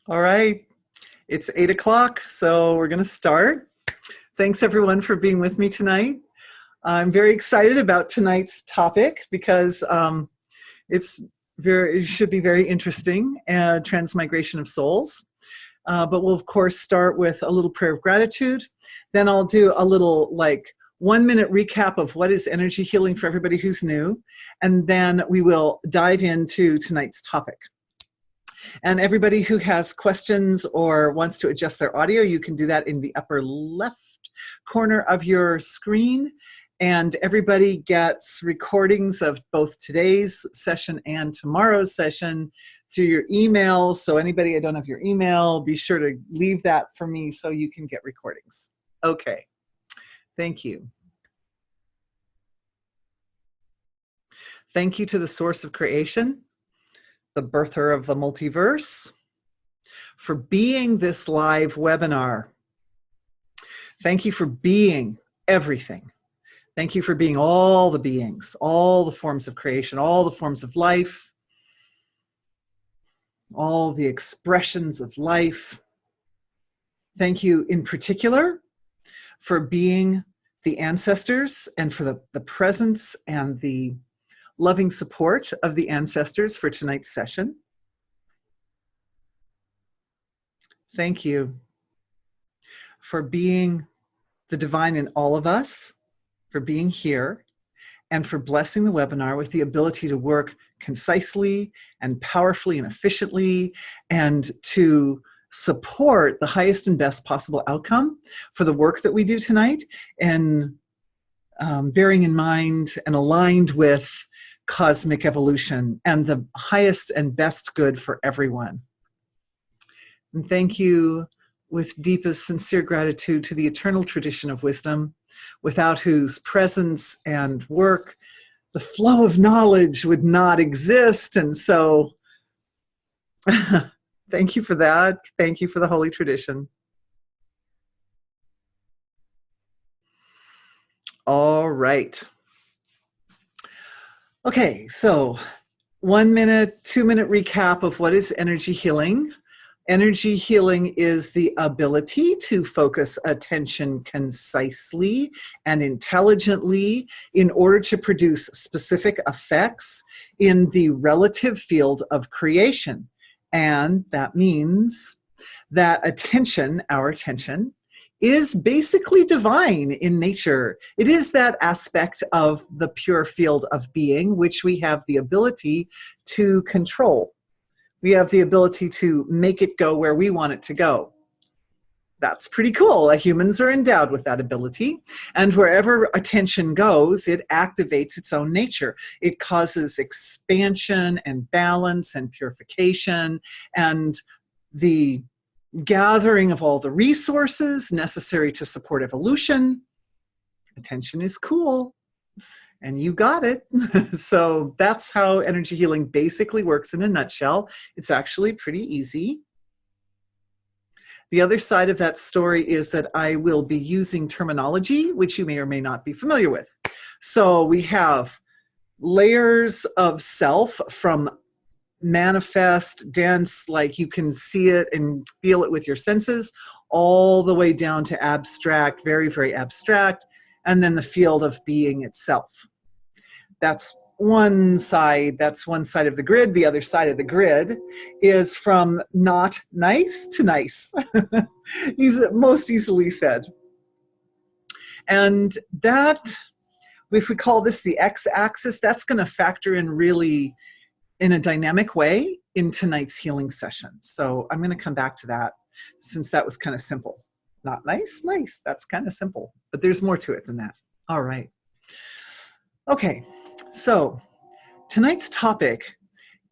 All right, it's 8 o'clock, so we're going to start. Thanks everyone for being with me tonight. I'm very excited about tonight's topic because it should be very interesting, transmigration of souls. But we'll of course start with a little prayer of gratitude. Then I'll do a little 1-minute recap of what is energy healing for everybody who's new. And then we will dive into tonight's topic. And everybody who has questions or wants to adjust their audio, you can do that in the upper left corner of your screen. And everybody gets recordings of both today's session and tomorrow's session through your email. So anybody I don't have your email, be sure to leave that for me so you can get recordings. Okay, thank you. Thank you to the source of creation, the birther of the multiverse, for being this live webinar. Thank you for being everything. Thank you for being all the beings, all the forms of creation, all the forms of life, all the expressions of life. Thank you in particular for being the ancestors and for the presence and the loving support of the ancestors for tonight's session. Thank you for being the divine in all of us, for being here, and for blessing the webinar with the ability to work concisely and powerfully and efficiently, and to support the highest and best possible outcome for the work that we do tonight, and bearing in mind and aligned with cosmic evolution and the highest and best good for everyone. And thank you with deepest sincere gratitude to the eternal tradition of wisdom, without whose presence and work the flow of knowledge would not exist. And so thank you for that. Thank you for the holy tradition. All right. Okay, so 1 minute, 2-minute recap of what is energy healing. Energy healing is the ability to focus attention concisely and intelligently in order to produce specific effects in the relative field of creation. And that means that attention, our attention, is basically divine in nature. It is that aspect of the pure field of being which we have the ability to control. We have the ability to make it go where we want it to go. That's pretty cool. Humans are endowed with that ability. And wherever attention goes, it activates its own nature. It causes expansion and balance and purification and the gathering of all the resources necessary to support evolution. Attention is cool. And you got it. So that's how energy healing basically works in a nutshell. It's actually pretty easy. The other side of that story is that I will be using terminology which you may or may not be familiar with. So we have layers of self, from manifest, dense, like you can see it and feel it with your senses, all the way down to abstract, very, very abstract, and then the field of being itself. That's one side of the grid. The other side of the grid is from not nice to nice. Most easily said. And that, if we call this the x-axis, that's going to factor in really in a dynamic way in tonight's healing session. So I'm going to come back to that, since that was kind of simple. Not nice, nice. That's kind of simple, but there's more to it than that. All right. Okay. So tonight's topic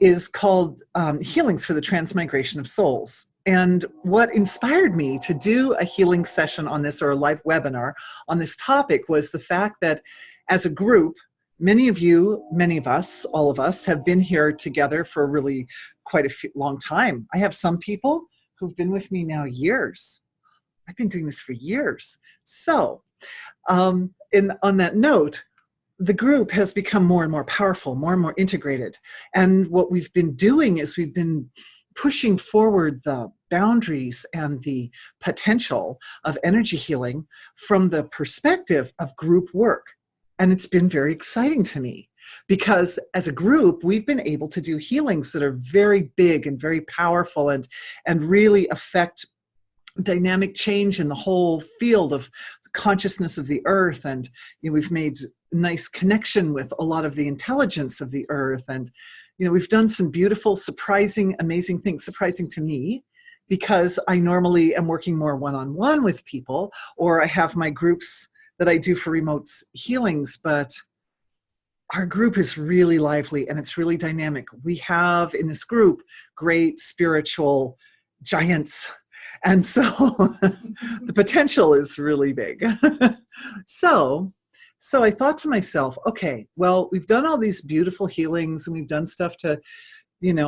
is called Healings for the Transmigration of Souls. And what inspired me to do a healing session on this, or a live webinar on this topic, was the fact that as a group, many of you, many of us, all of us have been here together for really quite a long time. I have some people who've been with me now years. I've been doing this for years. So on that note, the group has become more and more powerful, more and more integrated. And what we've been doing is we've been pushing forward the boundaries and the potential of energy healing from the perspective of group work. And it's been very exciting to me because as a group, we've been able to do healings that are very big and very powerful and really affect dynamic change in the whole field of consciousness of the earth. And we've made nice connection with a lot of the intelligence of the earth. And we've done some beautiful, surprising, amazing things, surprising to me, because I normally am working more one-on-one with people, or I have my groups that I do for remote healings, but our group is really lively and it's really dynamic. We have in this group great spiritual giants. And so the potential is really big. So I thought to myself, okay, well, we've done all these beautiful healings and we've done stuff to,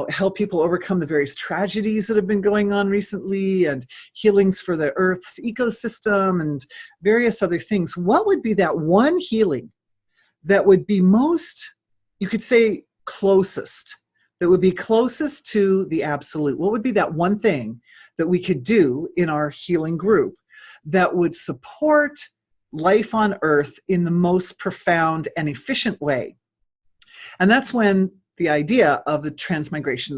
help people overcome the various tragedies that have been going on recently and healings for the Earth's ecosystem and various other things. What would be that one healing that would be most, you could say, closest, that would be closest to the absolute? What would be that one thing that we could do in our healing group that would support life on Earth in the most profound and efficient way? And that's when the idea of the transmigration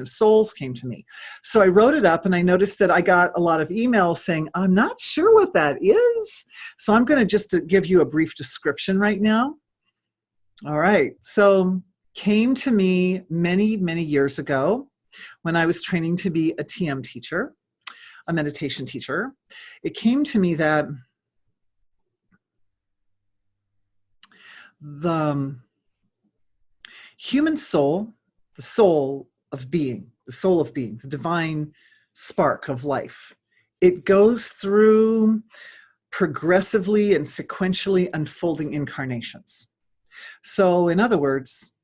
of souls came to me. So I wrote it up and I noticed that I got a lot of emails saying, I'm not sure what that is. So I'm going to just give you a brief description right now. All right. So came to me many, many years ago when I was training to be a TM teacher, a meditation teacher. It came to me that the human soul, the soul of being, the divine spark of life, it goes through progressively and sequentially unfolding incarnations. So in other words,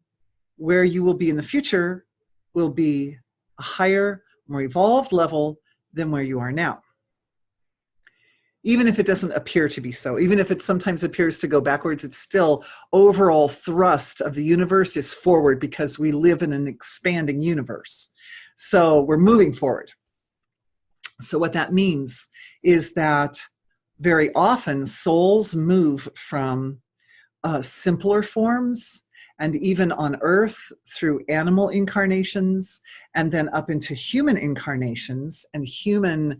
where you will be in the future will be a higher, more evolved level than where you are now. Even if it doesn't appear to be so, even if it sometimes appears to go backwards, it's still overall thrust of the universe is forward because we live in an expanding universe. So we're moving forward. So what that means is that very often souls move from simpler forms and even on Earth through animal incarnations and then up into human incarnations. And human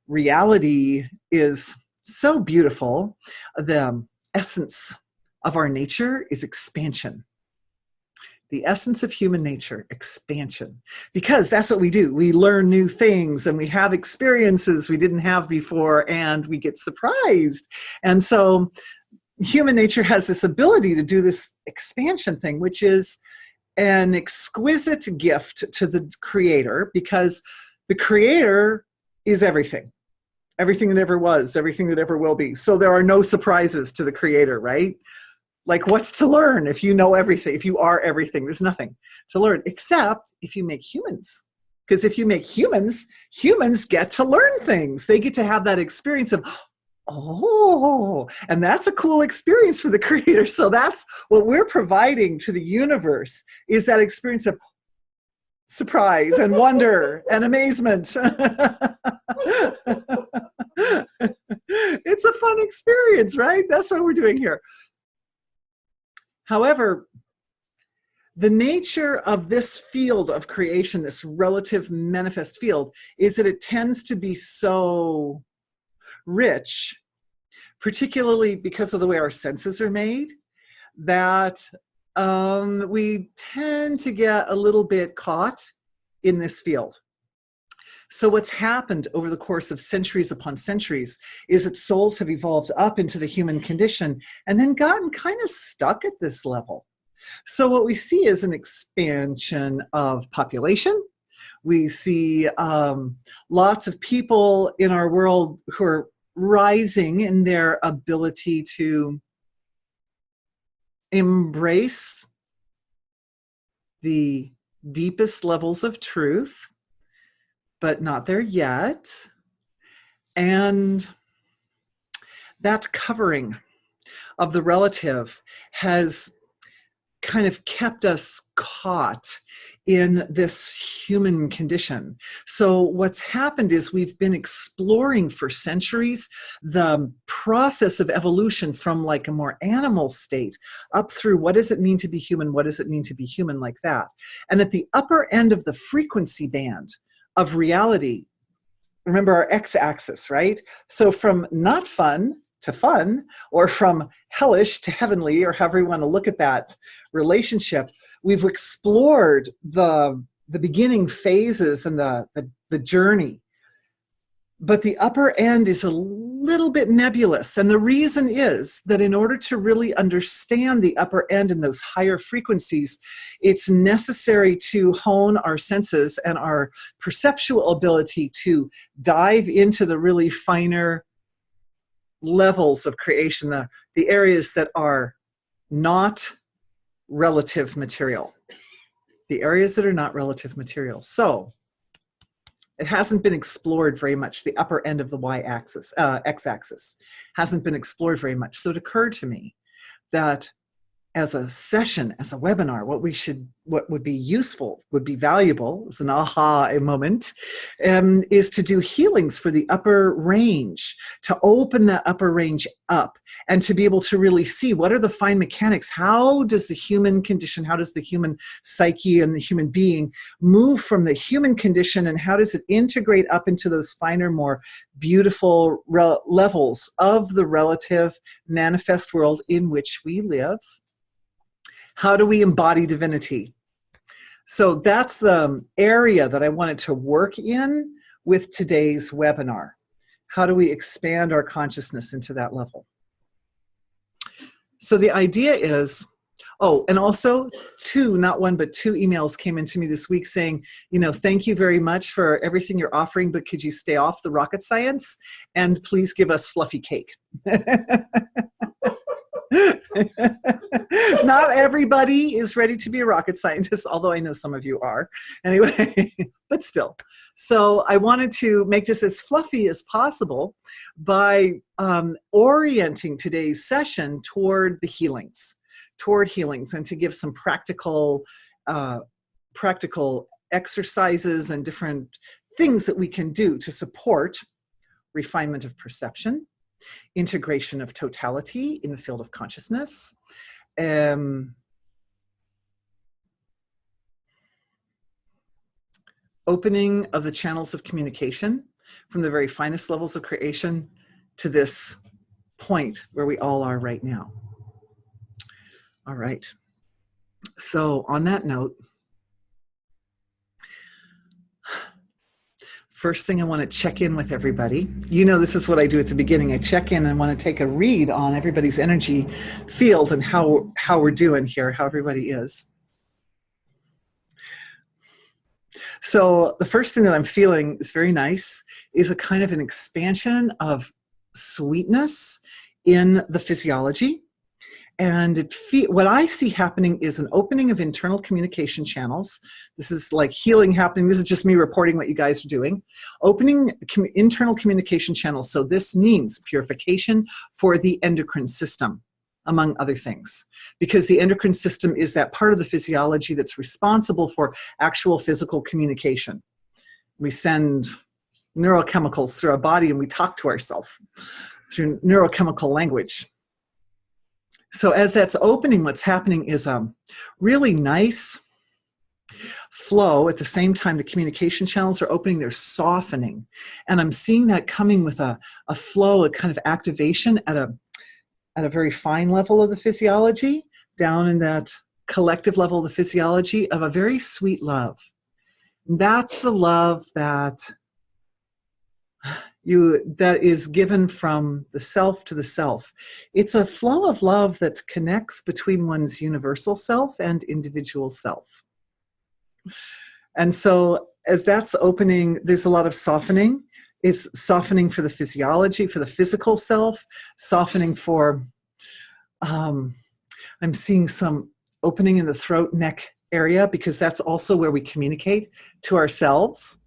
reality is so beautiful. The essence of our nature is expansion. The essence of human nature, expansion. Because that's what we do. We learn new things and we have experiences we didn't have before and we get surprised. And so human nature has this ability to do this expansion thing, which is an exquisite gift to the Creator, because the Creator is everything. Everything that ever was, everything that ever will be. So there are no surprises to the Creator, right? Like, what's to learn if you know everything, if you are everything? There's nothing to learn, except if you make humans. Because if you make humans, humans get to learn things. They get to have that experience of, oh, and that's a cool experience for the Creator. So that's what we're providing to the universe, is that experience of surprise and wonder and amazement. It's a fun experience, right? That's what we're doing here. However, the nature of this field of creation, this relative manifest field, is that it tends to be so rich, particularly because of the way our senses are made, that we tend to get a little bit caught in this field. So what's happened over the course of centuries upon centuries is that souls have evolved up into the human condition and then gotten kind of stuck at this level. So what we see is an expansion of population. We see lots of people in our world who are rising in their ability to embrace the deepest levels of truth, but not there yet. And that covering of the relative has kind of kept us caught in this human condition. So what's happened is we've been exploring for centuries the process of evolution from like a more animal state up through what does it mean to be human, what does it mean to be human, like that. And at the upper end of the frequency band of reality, remember our x-axis, right? So from not fun to fun, or from hellish to heavenly, or however you want to look at that relationship, we've explored the beginning phases and the journey. But the upper end is a little bit nebulous. And the reason is that in order to really understand the upper end and those higher frequencies, it's necessary to hone our senses and our perceptual ability to dive into the really finer levels of creation, the areas that are not relative material. The areas that are not relative material. So it hasn't been explored very much. The upper end of the y-axis, x-axis, hasn't been explored very much. So it occurred to me that as a session, as a webinar, what would be useful, would be valuable, as an aha moment, is to do healings for the upper range, to open that upper range up, and to be able to really see what are the fine mechanics. How does the human condition, how does the human psyche and the human being move from the human condition, and how does it integrate up into those finer, more beautiful levels of the relative manifest world in which we live? How do we embody divinity? So that's the area that I wanted to work in with today's webinar. How do we expand our consciousness into that level? So the idea is, oh, and also not one, but two emails came into me this week saying, thank you very much for everything you're offering, but could you stay off the rocket science and please give us fluffy cake? Not everybody is ready to be a rocket scientist, although I know some of you are. Anyway, but still. So I wanted to make this as fluffy as possible by orienting today's session toward the healings, and to give some practical exercises and different things that we can do to support refinement of perception, integration of totality in the field of consciousness, opening of the channels of communication from the very finest levels of creation to this point where we all are right now. All right. So on that note, first thing I want to check in with everybody. This is what I do at the beginning. I check in and want to take a read on everybody's energy field and how we're doing here, how everybody is. So the first thing that I'm feeling is very nice, is a kind of an expansion of sweetness in the physiology. And what I see happening is an opening of internal communication channels. This is like healing happening. This is just me reporting what you guys are doing. Opening internal communication channels. So this means purification for the endocrine system, among other things. Because the endocrine system is that part of the physiology that's responsible for actual physical communication. We send neurochemicals through our body and we talk to ourselves through neurochemical language. So as that's opening, what's happening is a really nice flow. At the same time, the communication channels are opening, they're softening. And I'm seeing that coming with a flow, a kind of activation at a very fine level of the physiology, down in that collective level of the physiology of a very sweet love. That's the love that is given from the self to the self. It's a flow of love that connects between one's universal self and individual self. And so as that's opening, there's a lot of softening. It's softening for the physiology, for the physical self, softening for, I'm seeing some opening in the throat, neck area, because that's also where we communicate to ourselves.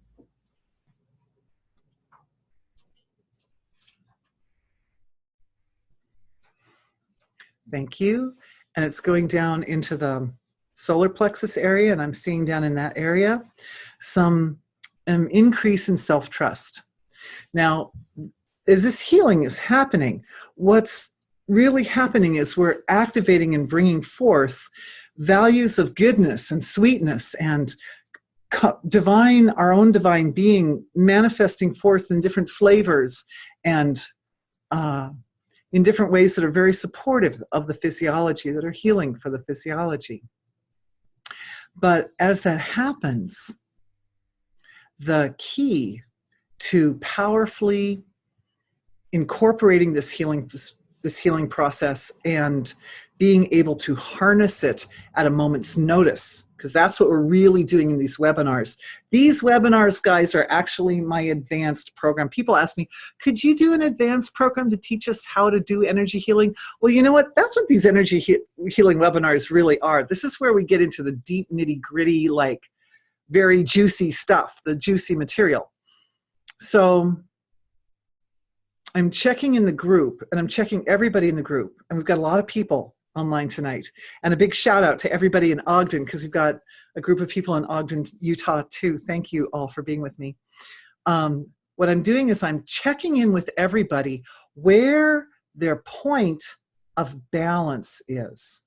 Thank you. and it's going down into the solar plexus area, and I'm seeing down in that area some increase in self-trust. Now, as this healing is happening, what's really happening is we're activating and bringing forth values of goodness and sweetness and divine, our own divine being manifesting forth in different flavors and in different ways that are very supportive of the physiology, that are healing for the physiology. But as that happens, the key to powerfully incorporating this healing process and being able to harness it at a moment's notice, because that's what we're really doing in these webinars. These webinars, guys, are actually my advanced program. People ask me, could you do an advanced program to teach us how to do energy healing? Well, you know what? That's what these energy healing webinars really are. This is where we get into the deep nitty-gritty, like very juicy stuff, the juicy material. So I'm checking in the group, and I'm checking everybody in the group, and we've got a lot of people online tonight. And a big shout out to everybody in Ogden, because we've got a group of people in Ogden, Utah too. Thank you all for being with me. What I'm doing is I'm checking in with everybody where their point of balance is.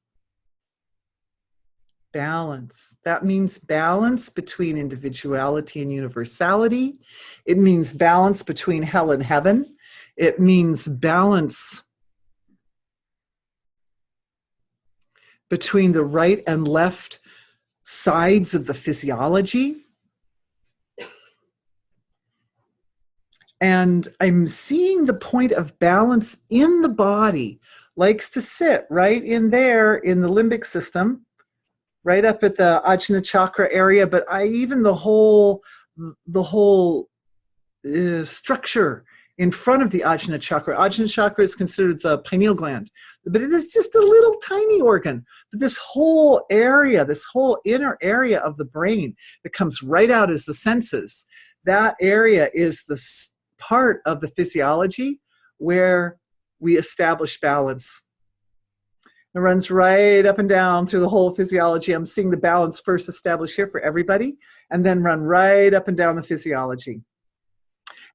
Balance. That means balance between individuality and universality. It means balance between hell and heaven. It means balance between the right and left sides of the physiology. And I'm seeing the point of balance in the body likes to sit right in there in the limbic system, right up at the Ajna chakra area, but even the whole structure in front of the Ajna chakra. Ajna chakra is considered the pineal gland, but it is just a little tiny organ. But this whole area, this whole inner area of the brain that comes right out as the senses, that area is the part of the physiology where we establish balance. It runs right up and down through the whole physiology. I'm seeing the balance first established here for everybody, and then run right up and down the physiology.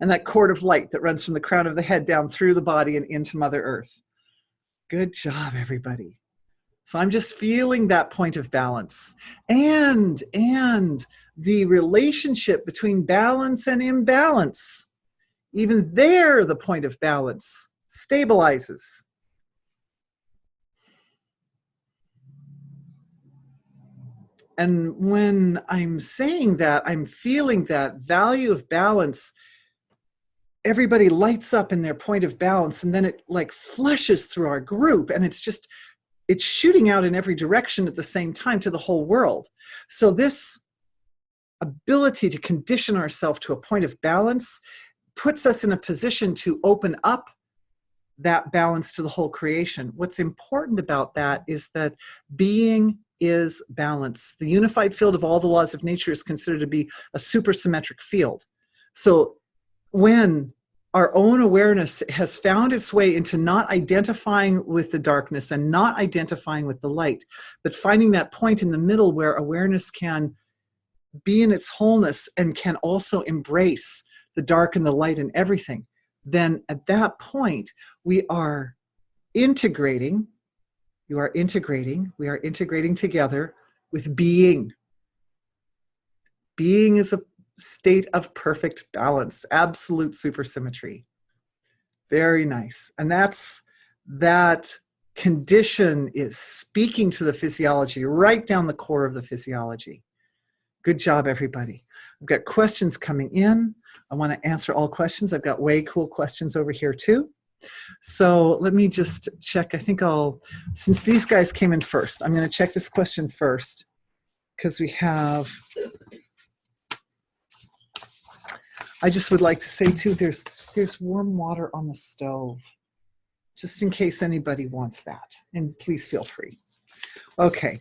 And that cord of light that runs from the crown of the head down through the body and into Mother Earth. Good job, everybody. So I'm just feeling that point of balance. And the relationship between balance and imbalance. Even there, the point of balance stabilizes. And when I'm saying that, I'm feeling that value of balance. Everybody lights up in their point of balance, and then it like flushes through our group, and it's shooting out in every direction at the same time to the whole world. So this ability to condition ourselves to a point of balance puts us in a position to open up that balance to the whole creation. What's important about that is that being is balance. The unified field of all the laws of nature is considered to be a supersymmetric field. So when our own awareness has found its way into not identifying with the darkness and not identifying with the light, but finding that point in the middle where awareness can be in its wholeness and can also embrace the dark and the light and everything, then at that point, we are integrating together with being. Being is a state of perfect balance, absolute supersymmetry. Very nice. And that condition is speaking to the physiology, right down the core of the physiology. Good job, everybody. I've got questions coming in. I want to answer all questions. I've got way cool questions over here too. So let me just check. I think since these guys came in first, I'm going to check this question first because we have, I just would like to say too, there's warm water on the stove, just in case anybody wants that. And please feel free. Okay.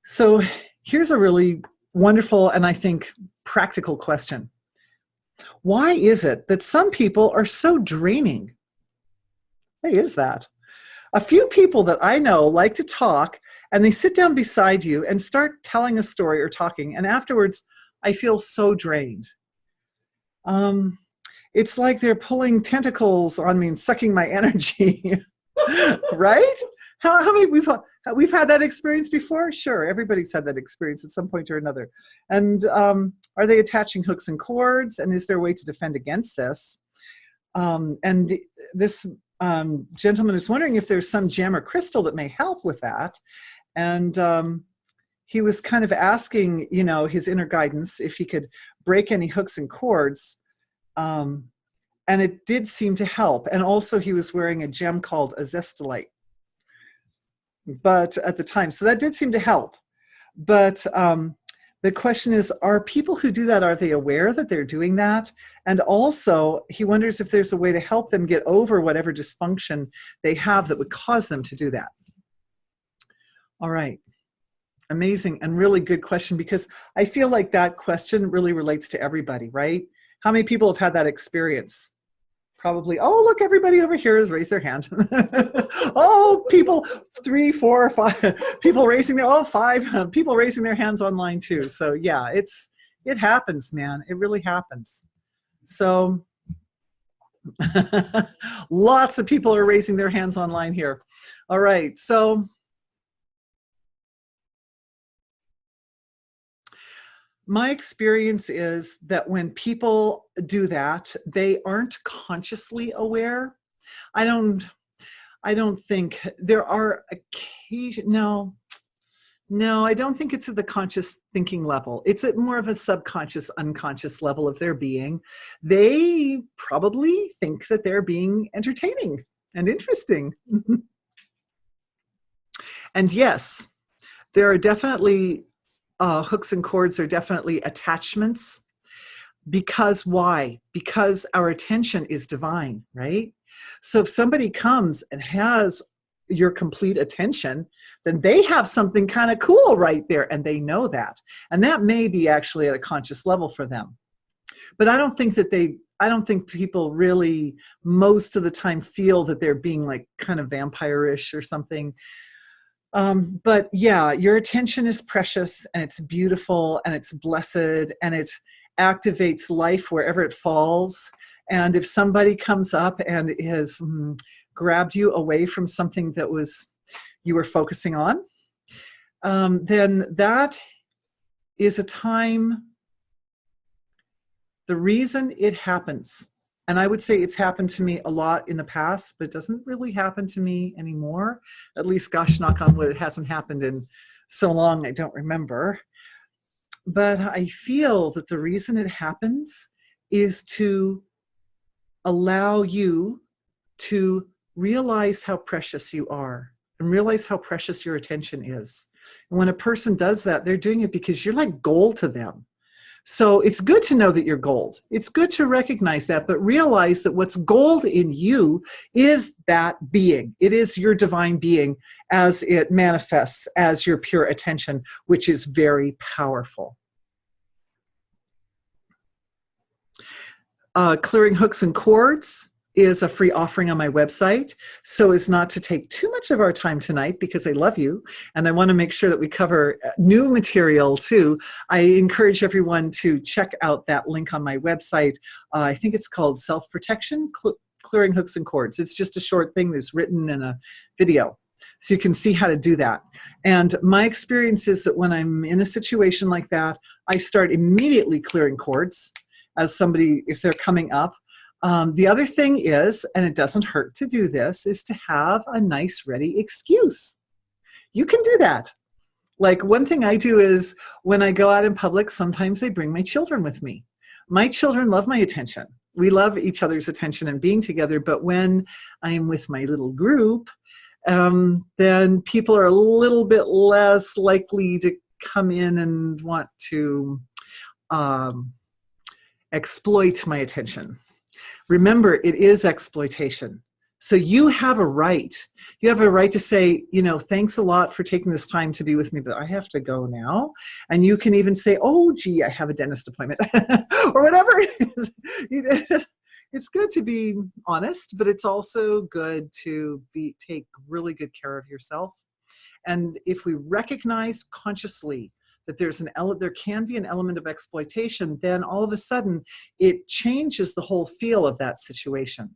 So here's a really wonderful and I think practical question. Why is it that some people are so draining? Why is that? A few people that I know like to talk, and they sit down beside you and start telling a story or talking, and afterwards I feel so drained. It's like they're pulling tentacles on me and sucking my energy. Right? How many we've had that experience before? Sure, everybody's had that experience at some point or another. And are they attaching hooks and cords? And is there a way to defend against this? And this gentleman is wondering if there's some gem or crystal that may help with that. And he was kind of asking, you know, his inner guidance if he could break any hooks and cords. And it did seem to help. And also he was wearing a gem called a zestolite. But at the time, so that did seem to help. But the question is, are people who do that, are they aware that they're doing that? And also, he wonders if there's a way to help them get over whatever dysfunction they have that would cause them to do that. All right. Amazing and really good question, because I feel like that question really relates to everybody, right? How many people have had that experience? Probably, oh, look, everybody over here has raised their hand. Oh, people, 3, 4, 5 people raising their, oh, 5 people raising their hands online too. So yeah, it happens, man. It really happens. So lots of people are raising their hands online here. All right, so my experience is that when people do that, they aren't consciously aware. I don't think there are occasion. No, I don't think it's at the conscious thinking level. It's at more of a subconscious, unconscious level of their being. They probably think that they're being entertaining and interesting. And yes, there are definitely hooks and cords are definitely attachments. Because why? Because our attention is divine, right? So if somebody comes and has your complete attention, then they have something kind of cool right there, and they know that. And that may be actually at a conscious level for them. But I don't think people really most of the time feel that they're being like kind of vampire-ish or something. But yeah, your attention is precious, and it's beautiful, and it's blessed, and it activates life wherever it falls. And if somebody comes up and has grabbed you away from something that you were focusing on, then that is a time, the reason it happens, and I would say it's happened to me a lot in the past, but it doesn't really happen to me anymore. At least, gosh, knock on wood, it hasn't happened in so long I don't remember. But I feel that the reason it happens is to allow you to realize how precious you are and realize how precious your attention is. And when a person does that, they're doing it because you're like gold to them. So it's good to know that you're gold. It's good to recognize that, but realize that what's gold in you is that being. It is your divine being as it manifests as your pure attention, which is very powerful. Clearing hooks and cords is a free offering on my website, so as not to take too much of our time tonight, because I love you and I want to make sure that we cover new material too. I encourage everyone to check out that link on my website. I think it's called Self-Protection, Clearing Hooks and Cords. It's just a short thing that's written in a video, so you can see how to do that. And my experience is that when I'm in a situation like that, I start immediately clearing cords as somebody, if they're coming up. The other thing is, and it doesn't hurt to do this, is to have a nice ready excuse. You can do that. Like, one thing I do is when I go out in public, sometimes I bring my children with me. My children love my attention. We love each other's attention and being together, but when I'm with my little group, then people are a little bit less likely to come in and want to exploit my attention. Remember, it is exploitation. So you have a right. You have a right to say, you know, thanks a lot for taking this time to be with me, but I have to go now. And you can even say, oh, gee, I have a dentist appointment or whatever it is. It's good to be honest, but it's also good to take really good care of yourself. And if we recognize consciously that there can be an element of exploitation, then all of a sudden it changes the whole feel of that situation.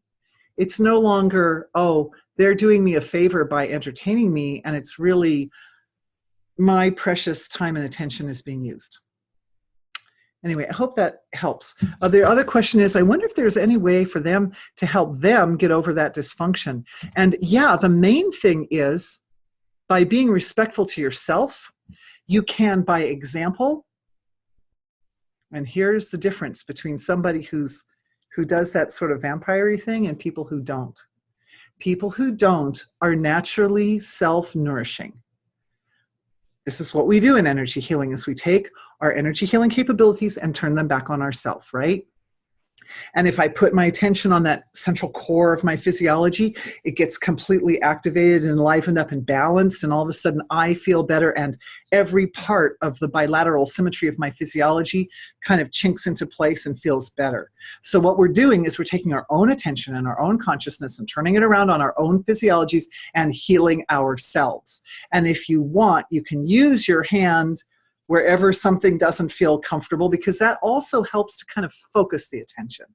It's no longer, oh, they're doing me a favor by entertaining me, and it's really my precious time and attention is being used. Anyway, I hope that helps. The other question is, I wonder if there's any way for them to help them get over that dysfunction. And yeah, the main thing is by being respectful to yourself, you can, by example, and here's the difference between somebody who does that sort of vampire-y thing and people who don't. People who don't are naturally self-nourishing. This is what we do in energy healing, is we take our energy healing capabilities and turn them back on ourselves, right? And if I put my attention on that central core of my physiology, it gets completely activated and livened up and balanced, and all of a sudden I feel better, and every part of the bilateral symmetry of my physiology kind of chinks into place and feels better. So what we're doing is we're taking our own attention and our own consciousness and turning it around on our own physiologies and healing ourselves. And if you want, you can use your hand wherever something doesn't feel comfortable, because that also helps to kind of focus the attention.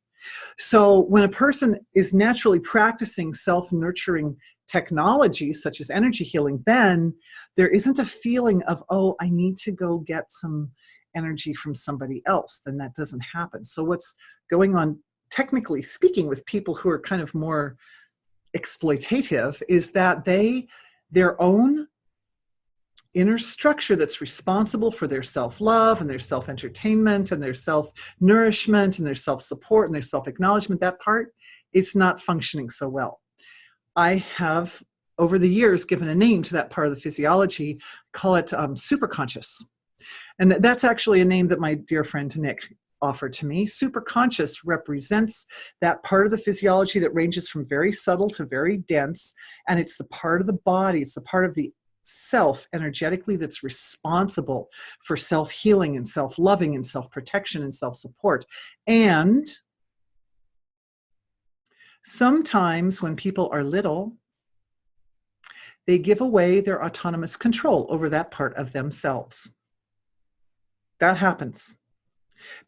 So when a person is naturally practicing self-nurturing technologies such as energy healing, then there isn't a feeling of, oh, I need to go get some energy from somebody else. Then that doesn't happen. So what's going on, technically speaking, with people who are kind of more exploitative is that their own inner structure that's responsible for their self-love and their self-entertainment and their self-nourishment and their self-support and their self-acknowledgement, that part, it's not functioning so well. I have, over the years, given a name to that part of the physiology, call it superconscious. And that's actually a name that my dear friend Nick offered to me. Superconscious represents that part of the physiology that ranges from very subtle to very dense, and it's the part of the body, it's the part of the self energetically that's responsible for self-healing and self-loving and self-protection and self-support. And sometimes when people are little, they give away their autonomous control over that part of themselves. That happens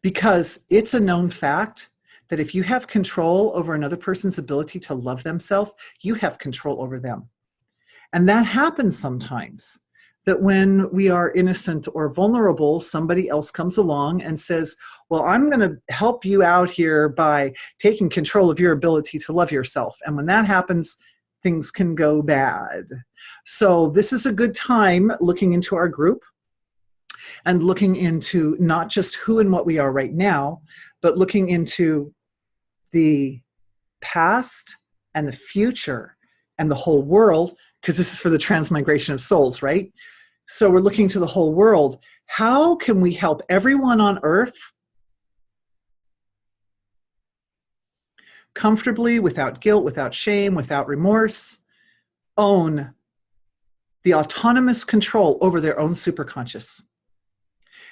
because it's a known fact that if you have control over another person's ability to love themselves, you have control over them. And that happens sometimes, that when we are innocent or vulnerable, somebody else comes along and says, well, I'm going to help you out here by taking control of your ability to love yourself. And when that happens, things can go bad. So this is a good time looking into our group and looking into not just who and what we are right now, but looking into the past and the future and the whole world, because this is for the transmigration of souls, right? So we're looking to the whole world. How can we help everyone on earth comfortably, without guilt, without shame, without remorse, own the autonomous control over their own superconscious?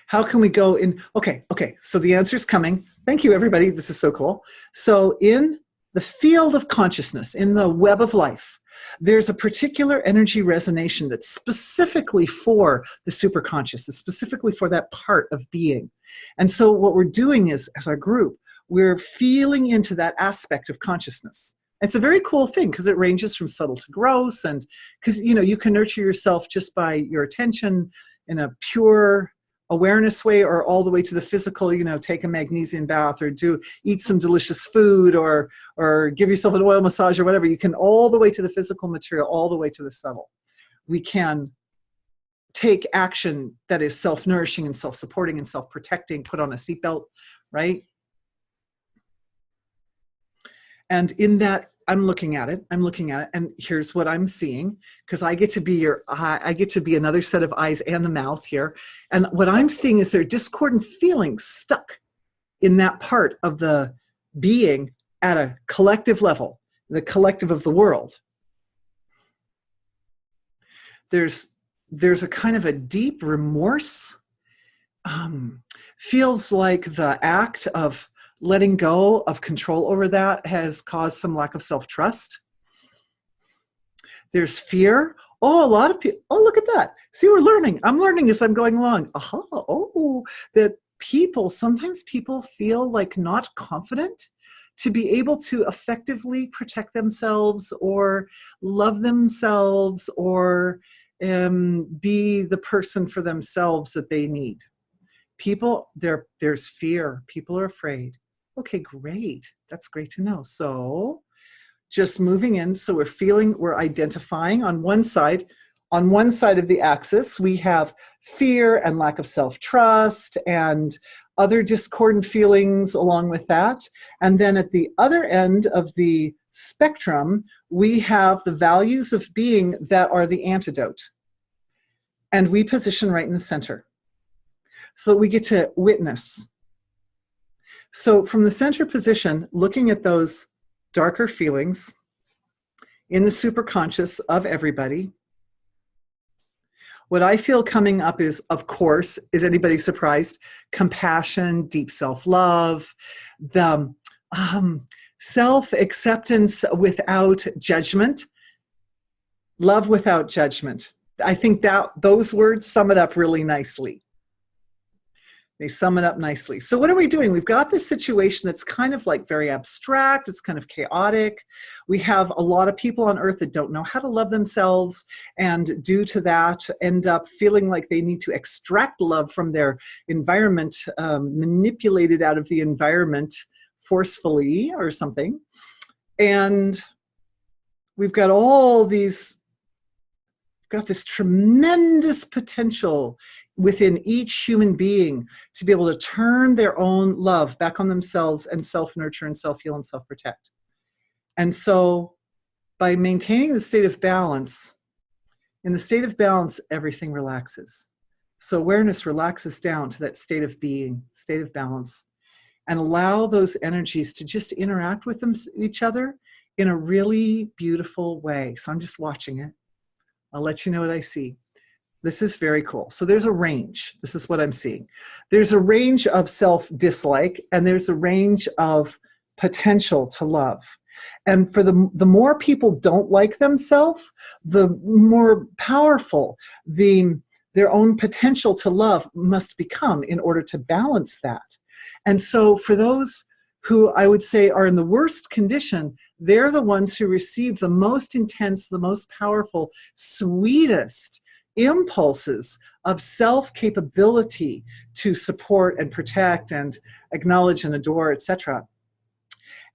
How can we go in? Okay, so the answer's coming. Thank you, everybody. This is so cool. So in the field of consciousness, in the web of life, there's a particular energy resonation that's specifically for the superconscious. It's specifically for that part of being. And so what we're doing is, as a group, we're feeling into that aspect of consciousness. It's a very cool thing because it ranges from subtle to gross, and because you can nurture yourself just by your attention in a pure awareness way, or all the way to the physical, take a magnesium bath, or eat some delicious food, or give yourself an oil massage, or whatever. You can, all the way to the physical material, all the way to the subtle. We can take action that is self-nourishing and self-supporting and self-protecting, put on a seatbelt, right? And in that, I'm looking at it, and here's what I'm seeing, because I get to be your eye, I get to be another set of eyes and the mouth here. And what I'm seeing is there are discordant feelings stuck in that part of the being at a collective level, the collective of the world. There's a kind of a deep remorse, feels like the act of letting go of control over that has caused some lack of self-trust. There's fear. Oh, a lot of people, oh, look at that. See, we're learning. I'm learning as I'm going along. Aha, oh, that sometimes people feel like not confident to be able to effectively protect themselves or love themselves or be the person for themselves that they need. People, there's fear. People are afraid. Okay, great. That's great to know. So just moving in. So we're identifying on one side of the axis, we have fear and lack of self-trust and other discordant feelings along with that. And then at the other end of the spectrum, we have the values of being that are the antidote. And we position right in the center so that we get to witness. So from the center position, looking at those darker feelings in the superconscious of everybody, what I feel coming up is, of course, is anybody surprised? Compassion, deep self-love, the self-acceptance without judgment, love without judgment. I think that those words sum it up really nicely. They sum it up nicely. So what are we doing? We've got this situation that's kind of like very abstract. It's kind of chaotic. We have a lot of people on earth that don't know how to love themselves, and due to that end up feeling like they need to extract love from their environment, manipulated out of the environment forcefully or something. And we've got this tremendous potential within each human being to be able to turn their own love back on themselves and self-nurture and self-heal and self-protect. And so by maintaining the state of balance, in the state of balance, everything relaxes. So awareness relaxes down to that state of being, state of balance, and allow those energies to just interact with each other in a really beautiful way. So I'm just watching it. I'll let you know what I see. This is very cool. So there's a range. This is what I'm seeing. There's a range of self-dislike, and there's a range of potential to love. And for the more people don't like themselves, the more powerful their own potential to love must become in order to balance that. And so for those who I would say are in the worst condition, they're the ones who receive the most intense, the most powerful, sweetest impulses of self-capability to support and protect and acknowledge and adore, etc.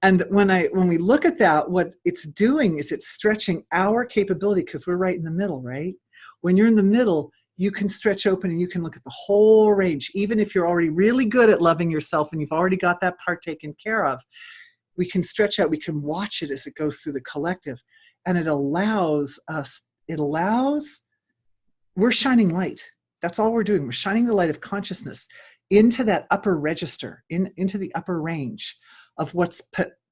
And when we look at that, what it's doing is it's stretching our capability, because we're right in the middle, right? When you're in the middle, you can stretch open and you can look at the whole range. Even if you're already really good at loving yourself and you've already got that part taken care of, we can stretch out, we can watch it as it goes through the collective. And it allows us, we're shining light. That's all we're doing. We're shining the light of consciousness into that upper register, into the upper range of what's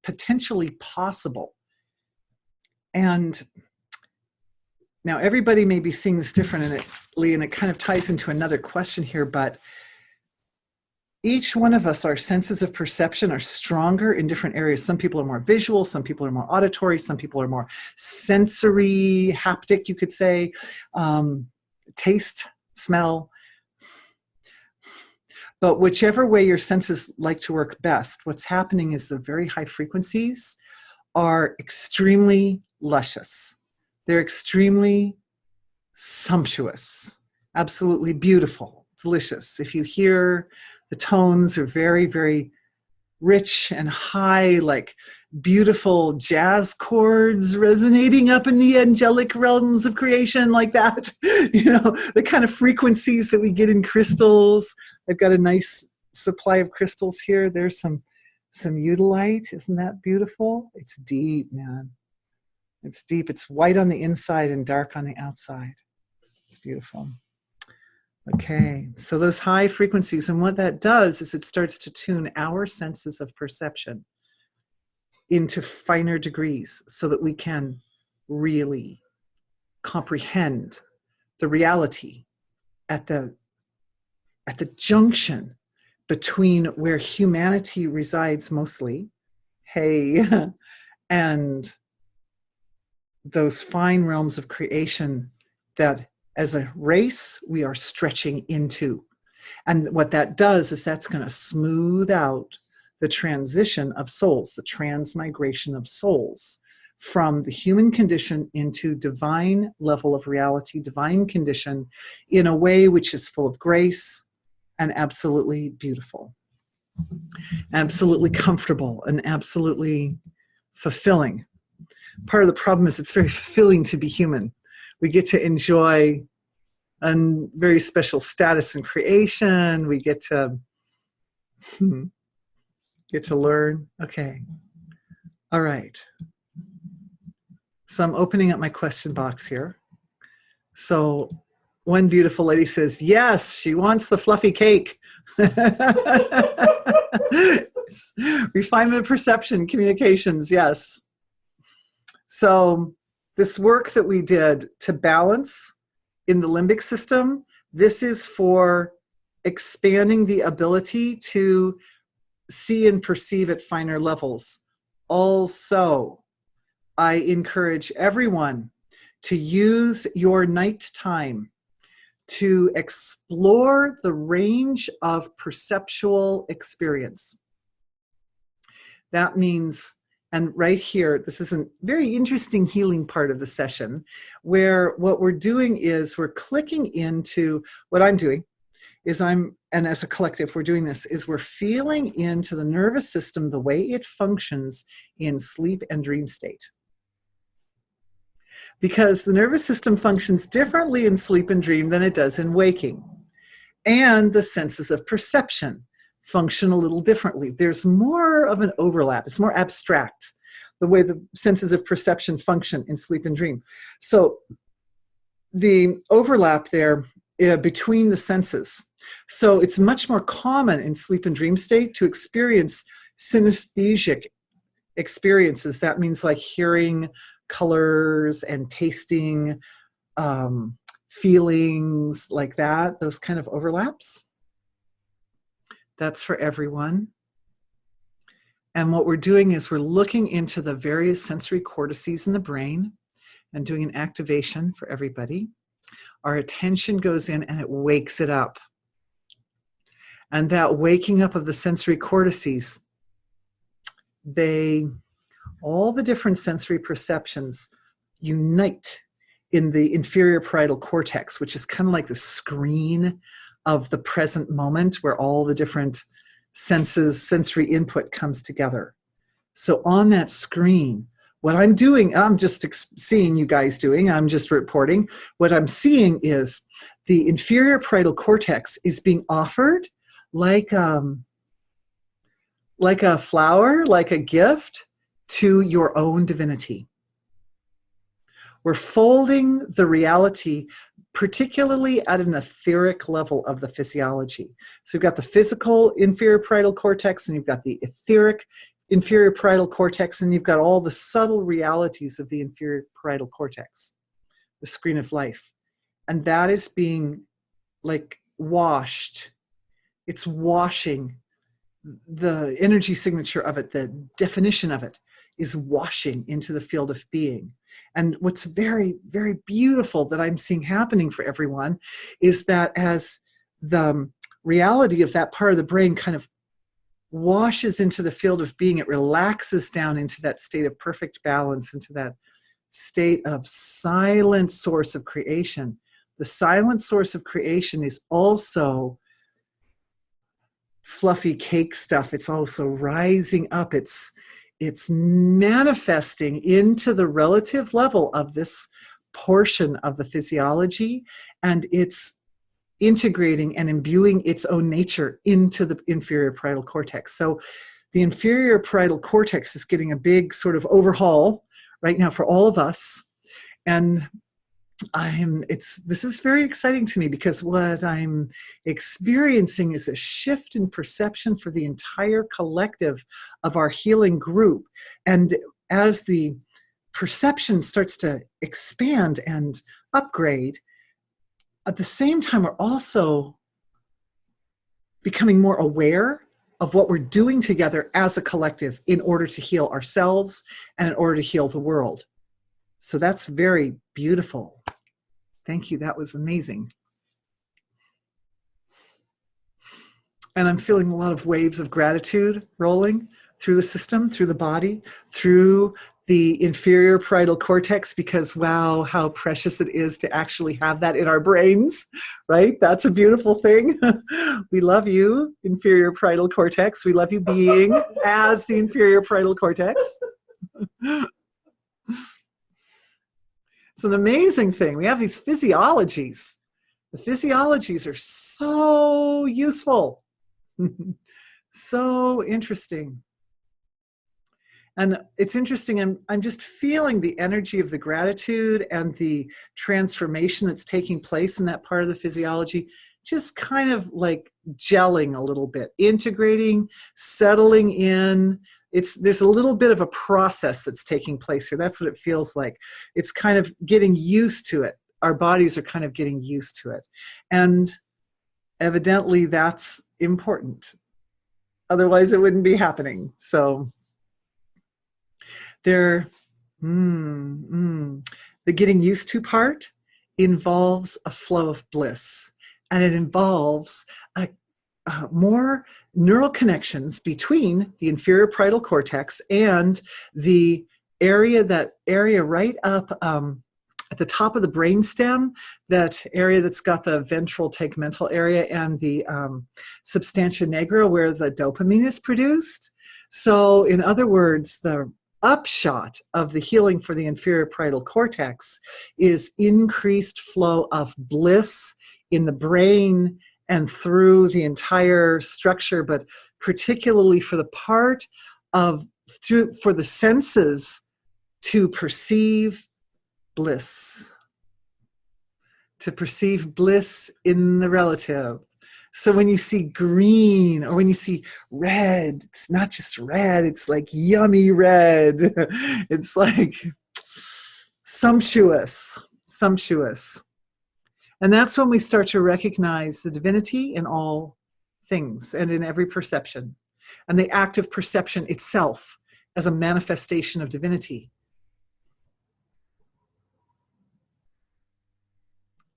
potentially possible. And now everybody may be seeing this differently, and it kind of ties into another question here, but each one of us, our senses of perception are stronger in different areas. Some people are more visual, some people are more auditory, some people are more sensory, haptic, you could say, taste, smell. But whichever way your senses like to work best, what's happening is the very high frequencies are extremely luscious. They're extremely sumptuous, absolutely beautiful, delicious. If you hear the tones are very, very rich and high, like beautiful jazz chords resonating up in the angelic realms of creation, like that, the kind of frequencies that we get in crystals. I've got a nice supply of crystals here. There's some Eudolite. Isn't that beautiful? It's deep, man. It's deep. It's white on the inside and dark on the outside. It's beautiful. Okay, so those high frequencies, and what that does is it starts to tune our senses of perception into finer degrees so that we can really comprehend the reality at the junction between where humanity resides mostly, hey, and those fine realms of creation that as a race we are stretching into. And what that does is that's going to smooth out the transition of souls, the transmigration of souls from the human condition into divine level of reality, divine condition, in a way which is full of grace and absolutely beautiful, absolutely comfortable, and absolutely fulfilling. Part of the problem is it's very fulfilling to be human. We get to enjoy a very special status in creation. We get to learn. Okay. All right. So I'm opening up my question box here. So one beautiful lady says, yes, she wants the fluffy cake. Refinement of perception, communications, yes. So this work that we did to balance in the limbic system, this is for expanding the ability to see and perceive at finer levels. Also, I encourage everyone to use your nighttime to explore the range of perceptual experience. That means, and right here, this is a very interesting healing part of the session, where what we're doing is we're clicking into, what I'm doing is and as a collective, we're doing this, is we're feeling into the nervous system, the way it functions in sleep and dream state. Because the nervous system functions differently in sleep and dream than it does in waking. And the senses of perception function a little differently. There's more of an overlap. It's more abstract, the way the senses of perception function in sleep and dream. So the overlap there between the senses. So it's much more common in sleep and dream state to experience synesthesic experiences. That means like hearing colors and tasting feelings like that, those kind of overlaps. That's for everyone. And what we're doing is we're looking into the various sensory cortices in the brain and doing an activation for everybody. Our attention goes in and it wakes it up. And that waking up of the sensory cortices, all the different sensory perceptions unite in the inferior parietal cortex, which is kind of like the screen of the present moment where all the different sensory input comes together. So on that screen, what I'm doing, I'm just seeing you guys doing, I'm just reporting, what I'm seeing is the inferior parietal cortex is being offered like a flower, like a gift to your own divinity. We're folding the reality, particularly at an etheric level of the physiology. So you've got the physical inferior parietal cortex, and you've got the etheric inferior parietal cortex, and you've got all the subtle realities of the inferior parietal cortex, the screen of life. And that is being like washed. It's washing. The energy signature of it, the definition of it, is washing into the field of being. And what's very, very beautiful that I'm seeing happening for everyone is that as the reality of that part of the brain kind of washes into the field of being, it relaxes down into that state of perfect balance, into that state of silent source of creation. The silent source of creation is also fluffy cake stuff. It's also rising up. It's manifesting into the relative level of this portion of the physiology, and it's integrating and imbuing its own nature into the inferior parietal cortex. So the inferior parietal cortex is getting a big sort of overhaul right now for all of us. And this is very exciting to me, because what I'm experiencing is a shift in perception for the entire collective of our healing group. And as the perception starts to expand and upgrade, at the same time, we're also becoming more aware of what we're doing together as a collective in order to heal ourselves and in order to heal the world. So that's very beautiful. Thank you. That was amazing. And I'm feeling a lot of waves of gratitude rolling through the system, through the body, through the inferior parietal cortex, because wow, how precious it is to actually have that in our brains, right? That's a beautiful thing. We love you, inferior parietal cortex. We love you being as the inferior parietal cortex. It's an amazing thing. We have these physiologies. The physiologies are so useful. So interesting. And it's interesting, I'm just feeling the energy of the gratitude and the transformation that's taking place in that part of the physiology, just kind of like gelling a little bit, integrating, settling in. There's a little bit of a process that's taking place here. That's what it feels like. It's kind of getting used to it. Our bodies are kind of getting used to it. And evidently that's important. Otherwise it wouldn't be happening. So the getting used to part involves a flow of bliss, and it involves more neural connections between the inferior parietal cortex and the area right up at the top of the brainstem, that area that's got the ventral tegmental area and the substantia nigra where the dopamine is produced. So in other words, the upshot of the healing for the inferior parietal cortex is increased flow of bliss in the brain and through the entire structure, but particularly for the part of for the senses to perceive bliss, to perceive bliss in the relative. So when you see green or when you see red, it's not just red, it's like yummy red. It's like sumptuous, sumptuous. And that's when we start to recognize the divinity in all things and in every perception, and the act of perception itself as a manifestation of divinity.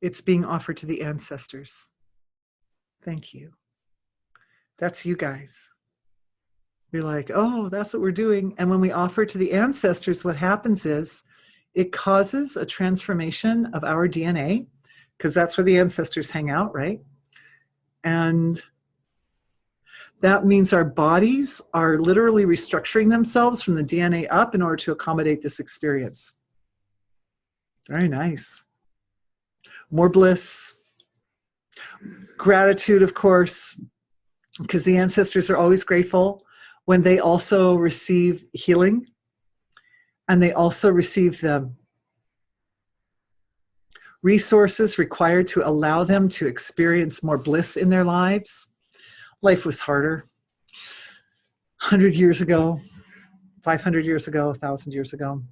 It's being offered to the ancestors. Thank you. That's you guys. You're like, oh, that's what we're doing. And when we offer to the ancestors, what happens is it causes a transformation of our DNA, because that's where the ancestors hang out, right? And that means our bodies are literally restructuring themselves from the DNA up in order to accommodate this experience. Very nice. More bliss. Gratitude, of course, because the ancestors are always grateful when they also receive healing, and they also receive the resources required to allow them to experience more bliss in their lives. Life was harder 100 years ago, 500 years ago, 1,000 years ago.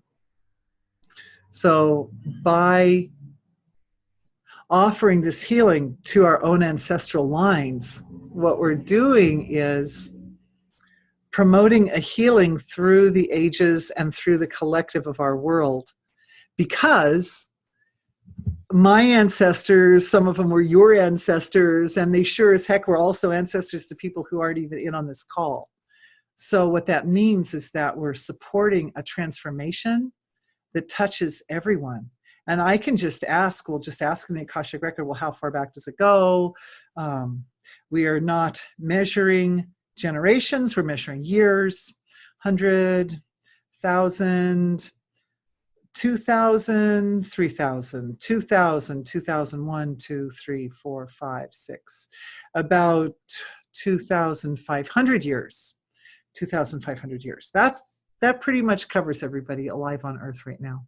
So by offering this healing to our own ancestral lines, what we're doing is promoting a healing through the ages and through the collective of our world. Because my ancestors, some of them were your ancestors, and they sure as heck were also ancestors to people who aren't even in on this call. So what that means is that we're supporting a transformation that touches everyone. And I can just ask, we'll just ask in the Akashic Record, well, how far back does it go? We are not measuring generations, we're measuring years, 100, 1,000, 2,000, 3,000, 2,000, 2001, 2, 3, 4, 5, 6, about 2,500 years, 2,500 years. That pretty much covers everybody alive on Earth right now.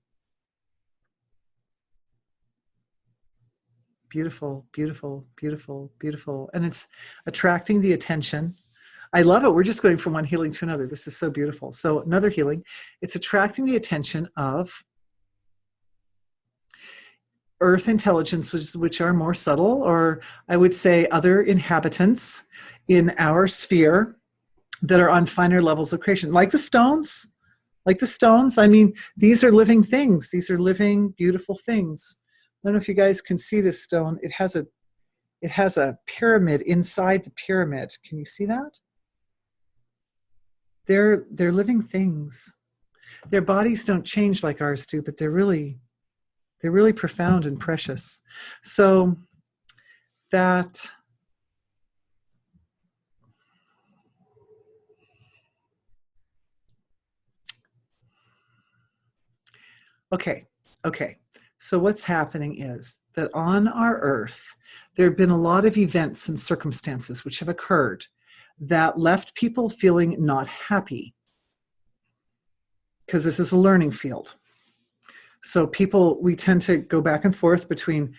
Beautiful, beautiful, beautiful, beautiful. And it's attracting the attention. I love it. We're just going from one healing to another. This is so beautiful. So another healing, it's attracting the attention of Earth intelligence, which are more subtle, or I would say other inhabitants in our sphere that are on finer levels of creation, like the stones. Like the stones, I mean, these are living things. These are living, beautiful things. I don't know if you guys can see this stone. It has a pyramid inside the pyramid. Can you see that? They're living things. Their bodies don't change like ours do, but they're really profound and precious. So that okay. So what's happening is that on our earth, there have been a lot of events and circumstances which have occurred that left people feeling not happy, because this is a learning field. So we tend to go back and forth between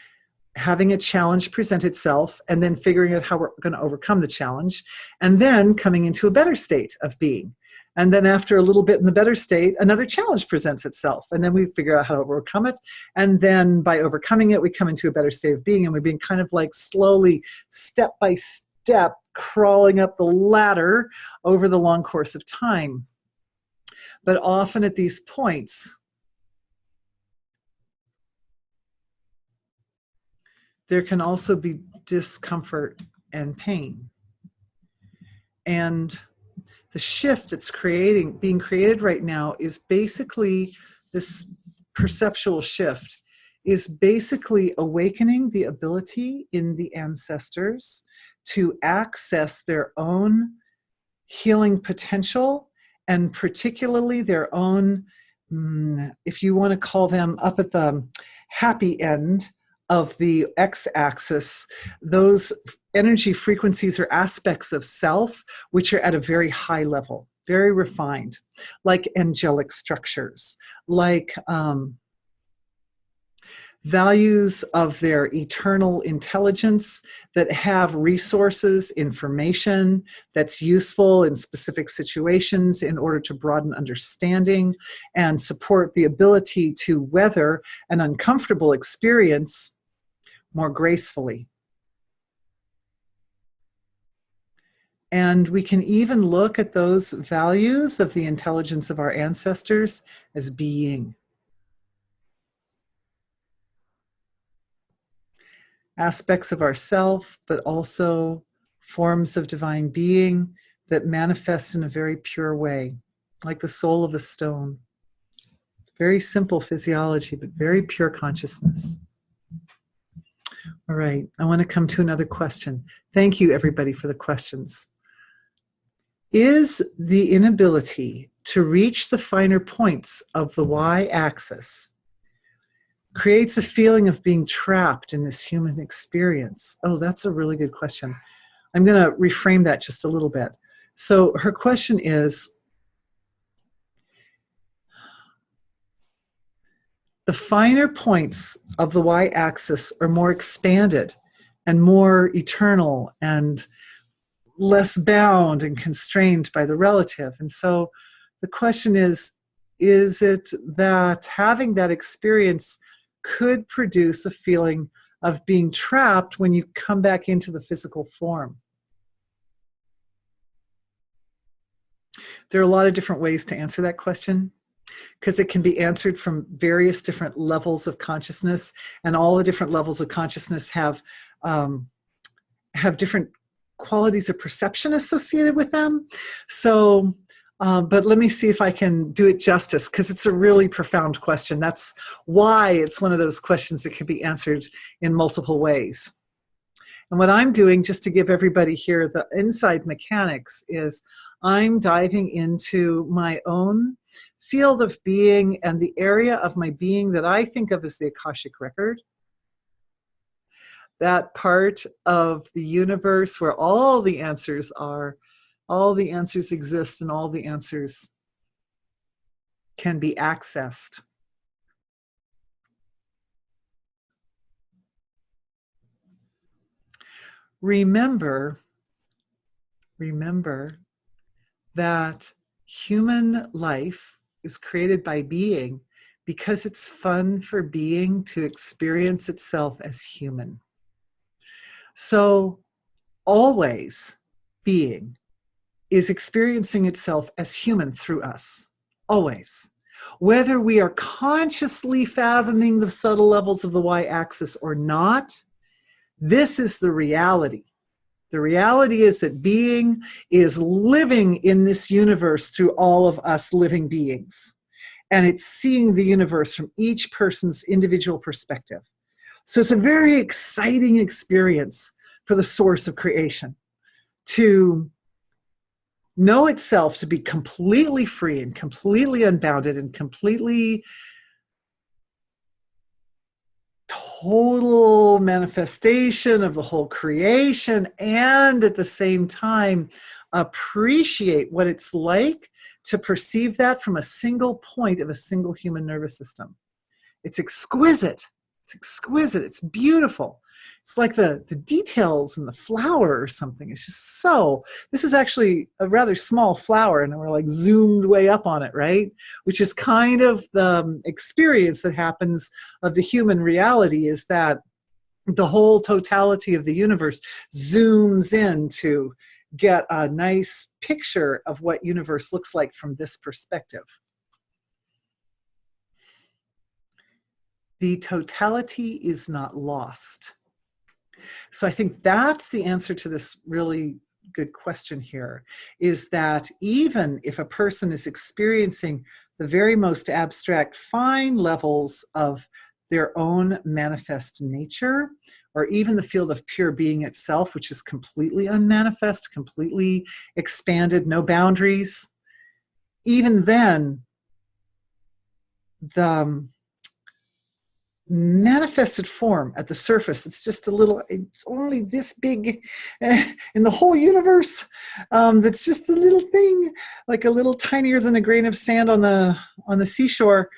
having a challenge present itself and then figuring out how we're going to overcome the challenge, and then coming into a better state of being. And then after a little bit in the better state, another challenge presents itself, and then we figure out how to overcome it. And then by overcoming it, we come into a better state of being, and we've been kind of like slowly, step by step, crawling up the ladder over the long course of time. But often at these points, there can also be discomfort and pain. And the shift that's being created right now is basically, this perceptual shift is basically awakening the ability in the ancestors to access their own healing potential, and particularly their own, if you want to call them up at the happy end of the x-axis, those energy frequencies or aspects of self which are at a very high level, very refined, like angelic structures, like values of their eternal intelligence that have resources, information that's useful in specific situations in order to broaden understanding and support the ability to weather an uncomfortable experience more gracefully. And we can even look at those values of the intelligence of our ancestors as being. Aspects of ourself, but also forms of divine being that manifest in a very pure way, like the soul of a stone. Very simple physiology, but very pure consciousness. All right, I want to come to another question. Thank you, everybody, for the questions. Is the inability to reach the finer points of the y-axis creates a feeling of being trapped in this human experience? Oh, that's a really good question. I'm going to reframe that just a little bit. So her question is, the finer points of the y-axis are more expanded and more eternal and less bound and constrained by the relative. And so the question is it that having that experience could produce a feeling of being trapped when you come back into the physical form? There are a lot of different ways to answer that question, because it can be answered from various different levels of consciousness, and all the different levels of consciousness have different qualities of perception associated with them. So, but let me see if I can do it justice, because it's a really profound question. That's why it's one of those questions that can be answered in multiple ways. And what I'm doing, just to give everybody here the inside mechanics, is I'm diving into my own field of being and the area of my being that I think of as the Akashic Record. That part of the universe where all the answers are, all the answers exist, and all the answers can be accessed. Remember that human life is created by being because it's fun for being to experience itself as human. So always being is experiencing itself as human through us, always. Whether we are consciously fathoming the subtle levels of the y-axis or not, this is the reality. The reality is that being is living in this universe through all of us living beings. And it's seeing the universe from each person's individual perspective. So it's a very exciting experience for the source of creation to know itself to be completely free and completely unbounded and completely total manifestation of the whole creation, and at the same time appreciate what it's like to perceive that from a single point of a single human nervous system. It's exquisite. It's exquisite. It's beautiful. It's like the details in the flower or something. It's just so, this is actually a rather small flower and we're like zoomed way up on it, right? Which is kind of the experience that happens of the human reality, is that the whole totality of the universe zooms in to get a nice picture of what universe looks like from this perspective. The totality is not lost. So I think that's the answer to this really good question here, is that even if a person is experiencing the very most abstract, fine levels of their own manifest nature, or even the field of pure being itself, which is completely unmanifest, completely expanded, no boundaries, even then, the manifested form at the surface, it's just a little, it's only this big in the whole universe, that's just a little thing, like a little tinier than a grain of sand on the seashore,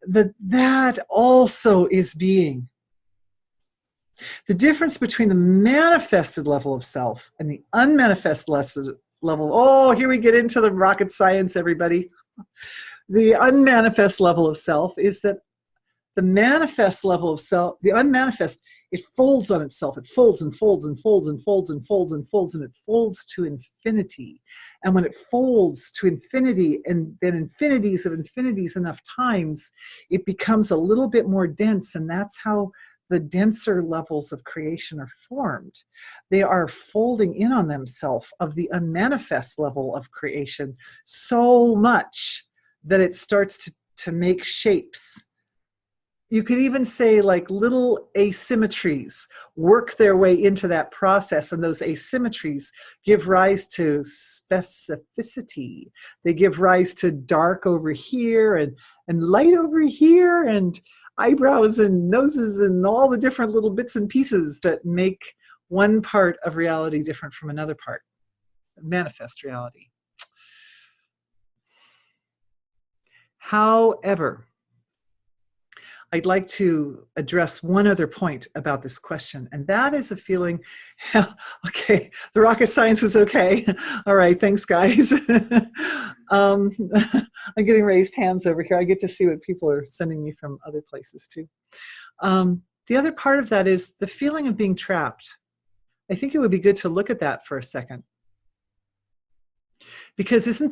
that also is being. The difference between the manifested level of self and the unmanifested level, oh, here we get into the rocket science, everybody. The unmanifest level of self is that the manifest level of self, the unmanifest, it folds on itself. It folds and folds and folds and folds and folds and folds, and it folds to infinity. And when it folds to infinity, and then infinities of infinities enough times, it becomes a little bit more dense, and that's how the denser levels of creation are formed. They are folding in on themselves of the unmanifest level of creation so much that it starts to make shapes. You could even say like little asymmetries work their way into that process, and those asymmetries give rise to specificity. They give rise to dark over here and light over here, and eyebrows and noses and all the different little bits and pieces that make one part of reality different from another part, manifest reality. However, I'd like to address one other point about this question, and that is a feeling, okay, the rocket science was okay. All right, thanks, guys. I'm getting raised hands over here. I get to see what people are sending me from other places too. The other part of that is the feeling of being trapped. I think it would be good to look at that for a second. Because doesn't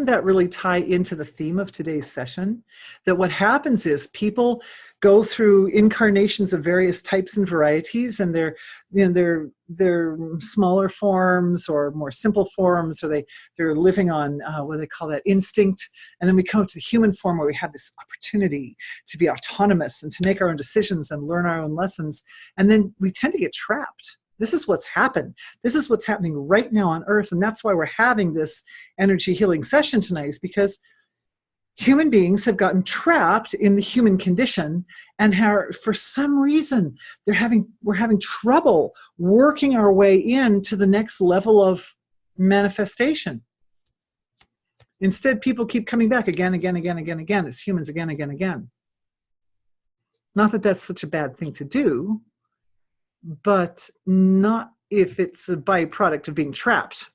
that really tie into the theme of today's session? That what happens is people go through incarnations of various types and varieties, and they're smaller forms or more simple forms, or they're living on what do they call that, instinct. And then we come to the human form where we have this opportunity to be autonomous and to make our own decisions and learn our own lessons. And then we tend to get trapped. This is what's happened. This is what's happening right now on Earth. And that's why we're having this energy healing session tonight, is because human beings have gotten trapped in the human condition, and for some reason we're having trouble working our way into the next level of manifestation. Instead, people keep coming back again as humans again. Not that that's such a bad thing to do, but not if it's a byproduct of being trapped.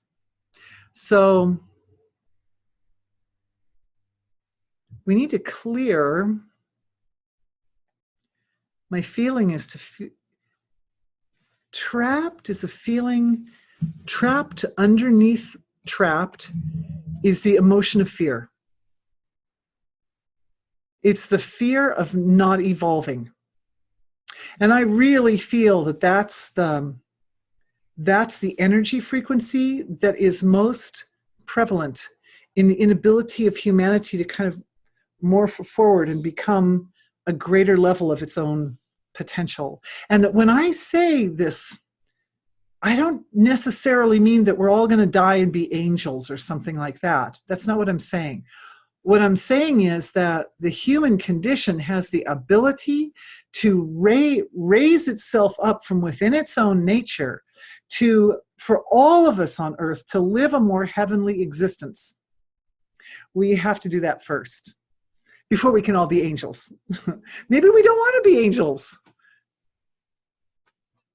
So we need to clear. My feeling is trapped is a feeling Underneath trapped, is the emotion of fear. It's the fear of not evolving. And I really feel that that's the energy frequency that is most prevalent in the inability of humanity to kind of morph forward and become a greater level of its own potential. And when I say this, I don't necessarily mean that we're all going to die and be angels or something like that. That's not what I'm saying. What I'm saying is that the human condition has the ability to raise itself up from within its own nature for all of us on earth to live a more heavenly existence. We have to do that first before we can all be angels. Maybe we don't want to be angels.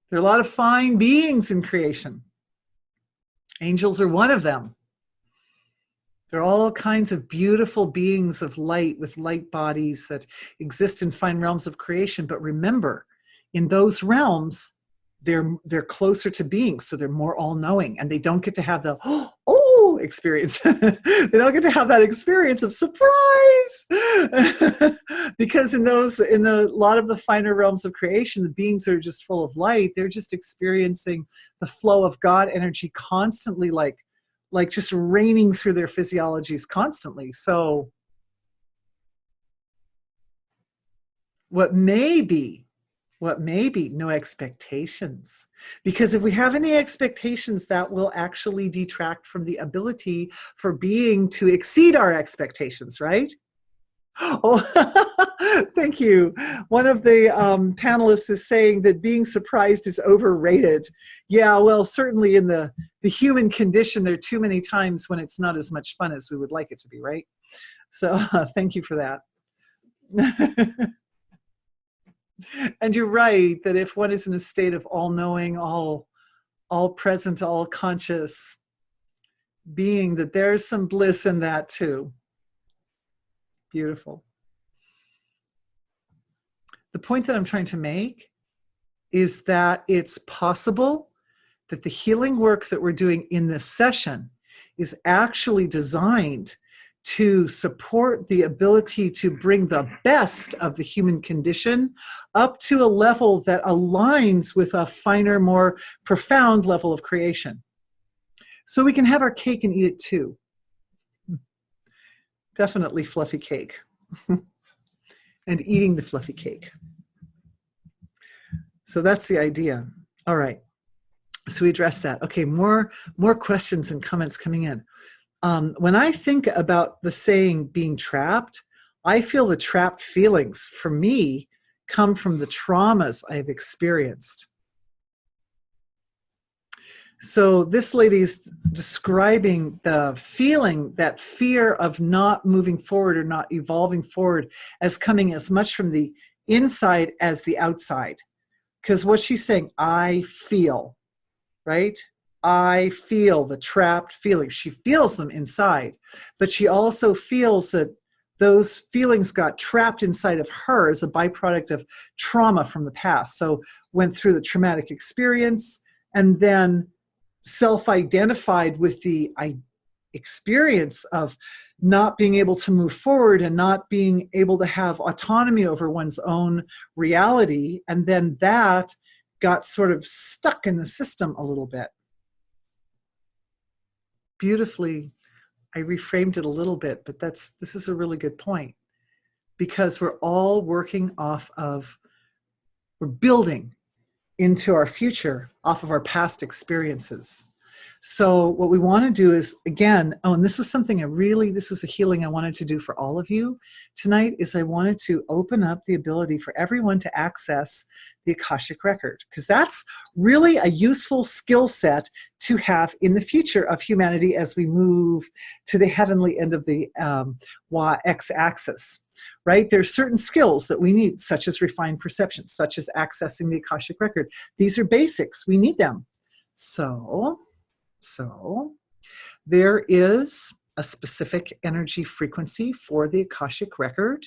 There are a lot of fine beings in creation. Angels are one of them. There are all kinds of beautiful beings of light with light bodies that exist in fine realms of creation. But remember, in those realms, they're closer to beings, so they're more all-knowing, and they don't get to have the oh experience. They don't get to have that experience of surprise, because in a lot of the finer realms of creation, the beings are just full of light. They're just experiencing the flow of God energy constantly, like just raining through their physiologies constantly. So what may be no expectations, because if we have any expectations, that will actually detract from the ability for being to exceed our expectations, right? Oh, thank you. One of the panelists is saying that being surprised is overrated. Yeah, well, certainly in the human condition, there are too many times when it's not as much fun as we would like it to be, right? So thank you for that. And you're right that if one is in a state of all-knowing, all present, all conscious being, that there's some bliss in that too. Beautiful. The point that I'm trying to make is that it's possible that the healing work that we're doing in this session is actually designed to support the ability to bring the best of the human condition up to a level that aligns with a finer, more profound level of creation. So we can have our cake and eat it too. Definitely fluffy cake. And eating the fluffy cake. So that's the idea. All right. So we addressed that. Okay, more questions and comments coming in. When I think about the saying being trapped, I feel the trapped feelings for me come from the traumas I've experienced. So this lady's describing the feeling, that fear of not moving forward or not evolving forward, as coming as much from the inside as the outside. Because what she's saying, I feel, right? I feel the trapped feelings. She feels them inside, but she also feels that those feelings got trapped inside of her as a byproduct of trauma from the past. So went through the traumatic experience and then self-identified with the experience of not being able to move forward and not being able to have autonomy over one's own reality. And then that got sort of stuck in the system a little bit. Beautifully, I reframed it a little bit, but this is a really good point, because we're all working we're building into our future off of our past experiences. So what we want to do is, again, and this was something this was a healing I wanted to do for all of you tonight, is I wanted to open up the ability for everyone to access the Akashic Record, because that's really a useful skill set to have in the future of humanity as we move to the heavenly end of the x-axis. Right? There's certain skills that we need, such as refined perception, such as accessing the Akashic Record. These are basics. We need them. So there is a specific energy frequency for the Akashic Record.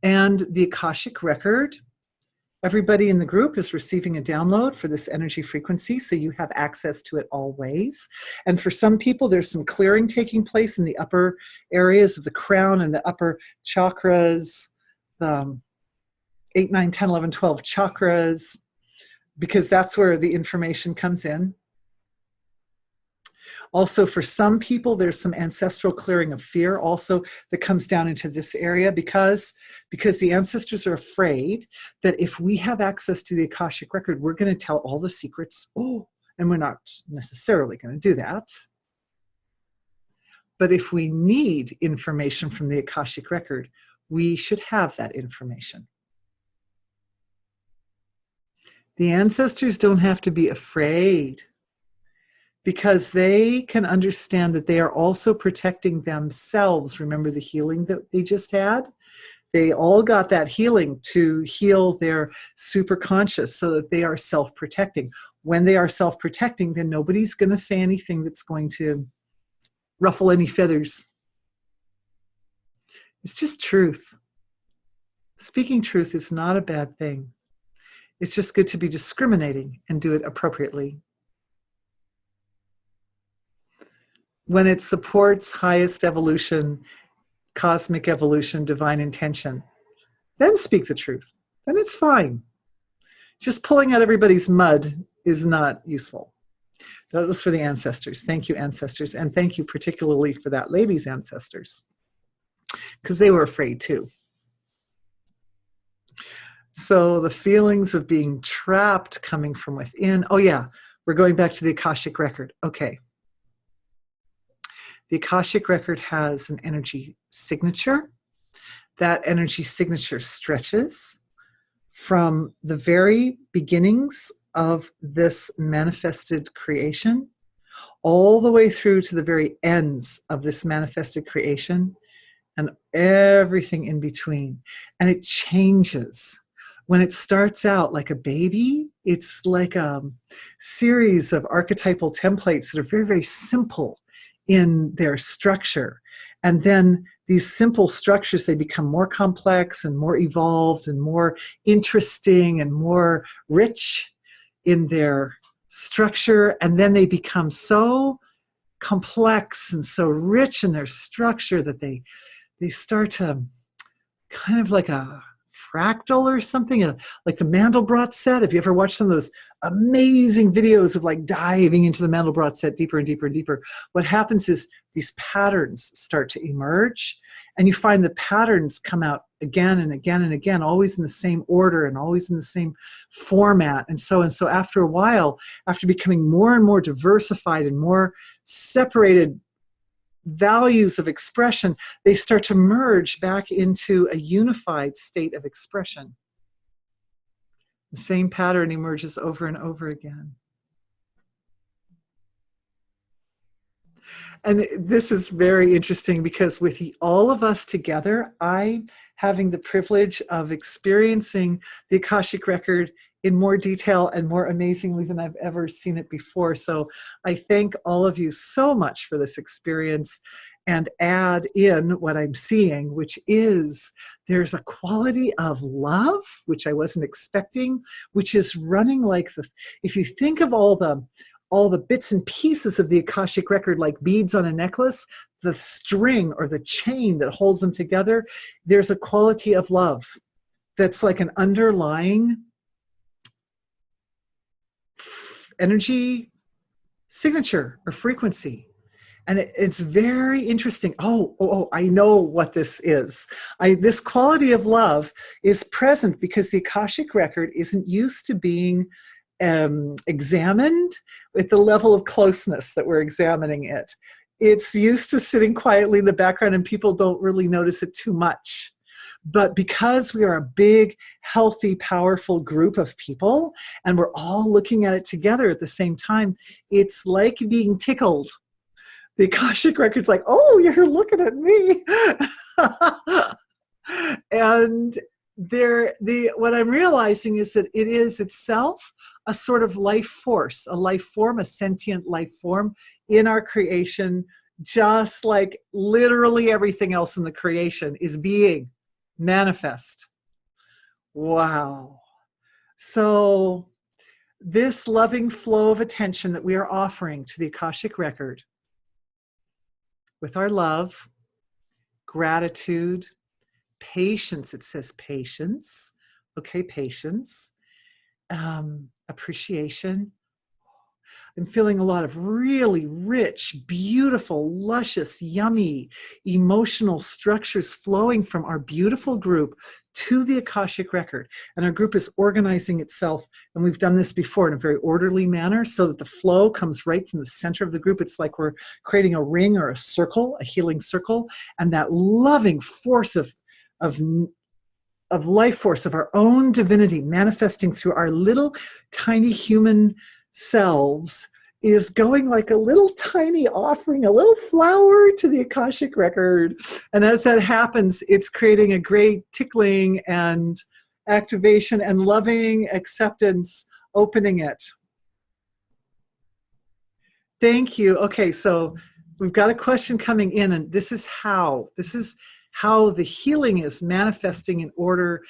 And the Akashic Record Everybody in the group is receiving a download for this energy frequency, so you have access to it always. And for some people, there's some clearing taking place in the upper areas of the crown and the upper chakras, the 8, 9, 10, 11, 12 chakras, because that's where the information comes in. Also, for some people, there's some ancestral clearing of fear also that comes down into this area because the ancestors are afraid that if we have access to the Akashic record, we're going to tell all the secrets. Oh, and we're not necessarily going to do that. But if we need information from the Akashic record, we should have that information. The ancestors don't have to be afraid, because they can understand that they are also protecting themselves. Remember the healing that they just had? They all got that healing to heal their superconscious so that they are self-protecting. When they are self-protecting, then nobody's going to say anything that's going to ruffle any feathers. It's just truth. Speaking truth is not a bad thing. It's just good to be discriminating and do it appropriately. When it supports highest evolution, cosmic evolution, divine intention, then speak the truth. Then it's fine. Just pulling out everybody's mud is not useful. That was for the ancestors. Thank you, ancestors. And thank you particularly for that lady's ancestors, because they were afraid too. So the feelings of being trapped coming from within. Oh yeah, we're going back to the Akashic record. Okay. The Akashic record has an energy signature. That energy signature stretches from the very beginnings of this manifested creation all the way through to the very ends of this manifested creation and everything in between. And it changes. When it starts out like a baby, it's like a series of archetypal templates that are very, very simple in their structure. And then these simple structures, they become more complex and more evolved and more interesting and more rich in their structure. And then they become so complex and so rich in their structure that they start to kind of like a fractal or something, like the Mandelbrot set. Have you ever watched some of those amazing videos of like diving into the Mandelbrot set deeper and deeper and deeper? What happens is these patterns start to emerge, and you find the patterns come out again and again and again, always in the same order and always in the same format. And so after a while, after becoming more and more diversified and more separated values of expression, they start to merge back into a unified state of expression. The same pattern emerges over and over again. And this is very interesting because with all of us together, I'm having the privilege of experiencing the Akashic record in more detail and more amazingly than I've ever seen it before. So I thank all of you so much for this experience, and add in what I'm seeing, which is there's a quality of love, which I wasn't expecting, which is running like if you think of all the bits and pieces of the Akashic record like beads on a necklace, the string or the chain that holds them together, there's a quality of love that's like an underlying energy signature or frequency. And it's very interesting. Oh, I know what this is. This quality of love is present because the Akashic record isn't used to being examined at the level of closeness that we're examining it. It's used to sitting quietly in the background and people don't really notice it too much. But because we are a big, healthy, powerful group of people, and we're all looking at it together at the same time, it's like being tickled. The Akashic record's like, oh, you're looking at me. And what I'm realizing is that it is itself a sort of life force, a life form, a sentient life form in our creation, just like literally everything else in the creation is being manifest. Wow. So this loving flow of attention that we are offering to the Akashic Record with our love, gratitude, patience, it says patience, okay, patience, appreciation. I'm feeling a lot of really rich, beautiful, luscious, yummy, emotional structures flowing from our beautiful group to the Akashic Record. And our group is organizing itself, and we've done this before in a very orderly manner so that the flow comes right from the center of the group. It's like we're creating a ring or a circle, a healing circle, and that loving force of life force of our own divinity manifesting through our little tiny human selves is going like a little tiny offering, a little flower to the Akashic Record. And as that happens, it's creating a great tickling and activation and loving acceptance, opening it. Thank you. Okay, so we've got a question coming in, and this is how the healing is manifesting in order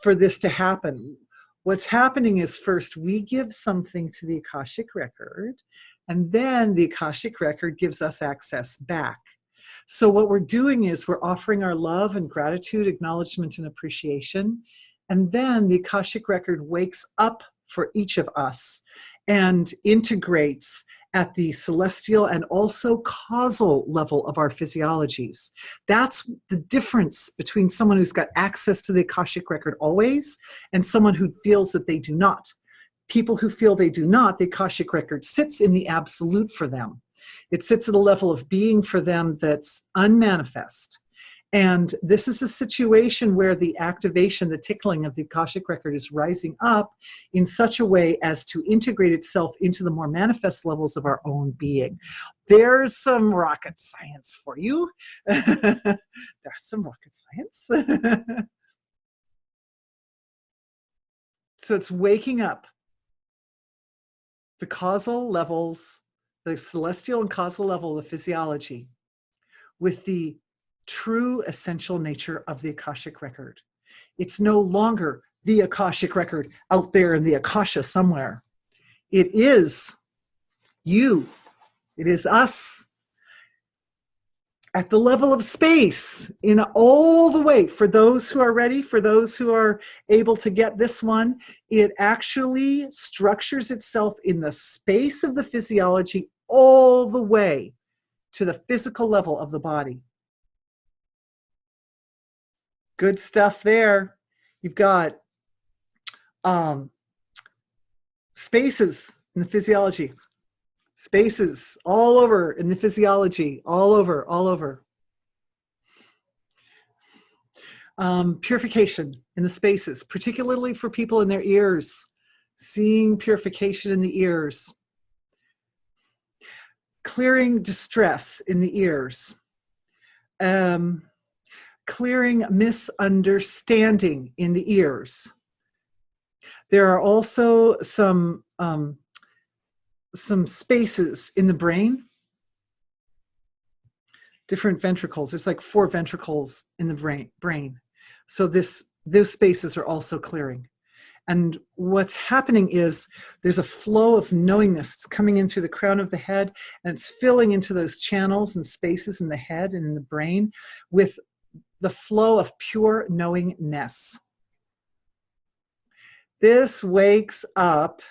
for this to happen. What's happening is first we give something to the Akashic Record, and then the Akashic Record gives us access back. So what we're doing is we're offering our love and gratitude, acknowledgement and appreciation, and then the Akashic Record wakes up for each of us and integrates at the celestial and also causal level of our physiologies. That's the difference between someone who's got access to the Akashic Record always and someone who feels that they do not. People who feel they do not, the Akashic Record sits in the absolute for them. It sits at a level of being for them that's unmanifest. And this is a situation where the activation, the tickling of the Akashic Record is rising up in such a way as to integrate itself into the more manifest levels of our own being. There's some rocket science for you. There's some rocket science. So it's waking up the causal levels, the celestial and causal level of physiology with the true essential nature of the Akashic Record. It's no longer the Akashic Record out there in the Akasha somewhere. It is you. It is us at the level of space in all the way. For those who are ready, for those who are able to get this one, it actually structures itself in the space of the physiology all the way to the physical level of the body. Good stuff there. You've got spaces in the physiology. Spaces all over in the physiology, all over. Purification in the spaces, particularly for people in their ears. Seeing purification in the ears. Clearing distress in the ears. Clearing misunderstanding in the ears. There are also some spaces in the brain, different ventricles. There's like 4 ventricles in the brain. So those spaces are also clearing. And what's happening is there's a flow of knowingness that's coming in through the crown of the head, and it's filling into those channels and spaces in the head and in the brain with the flow of pure knowingness. This wakes up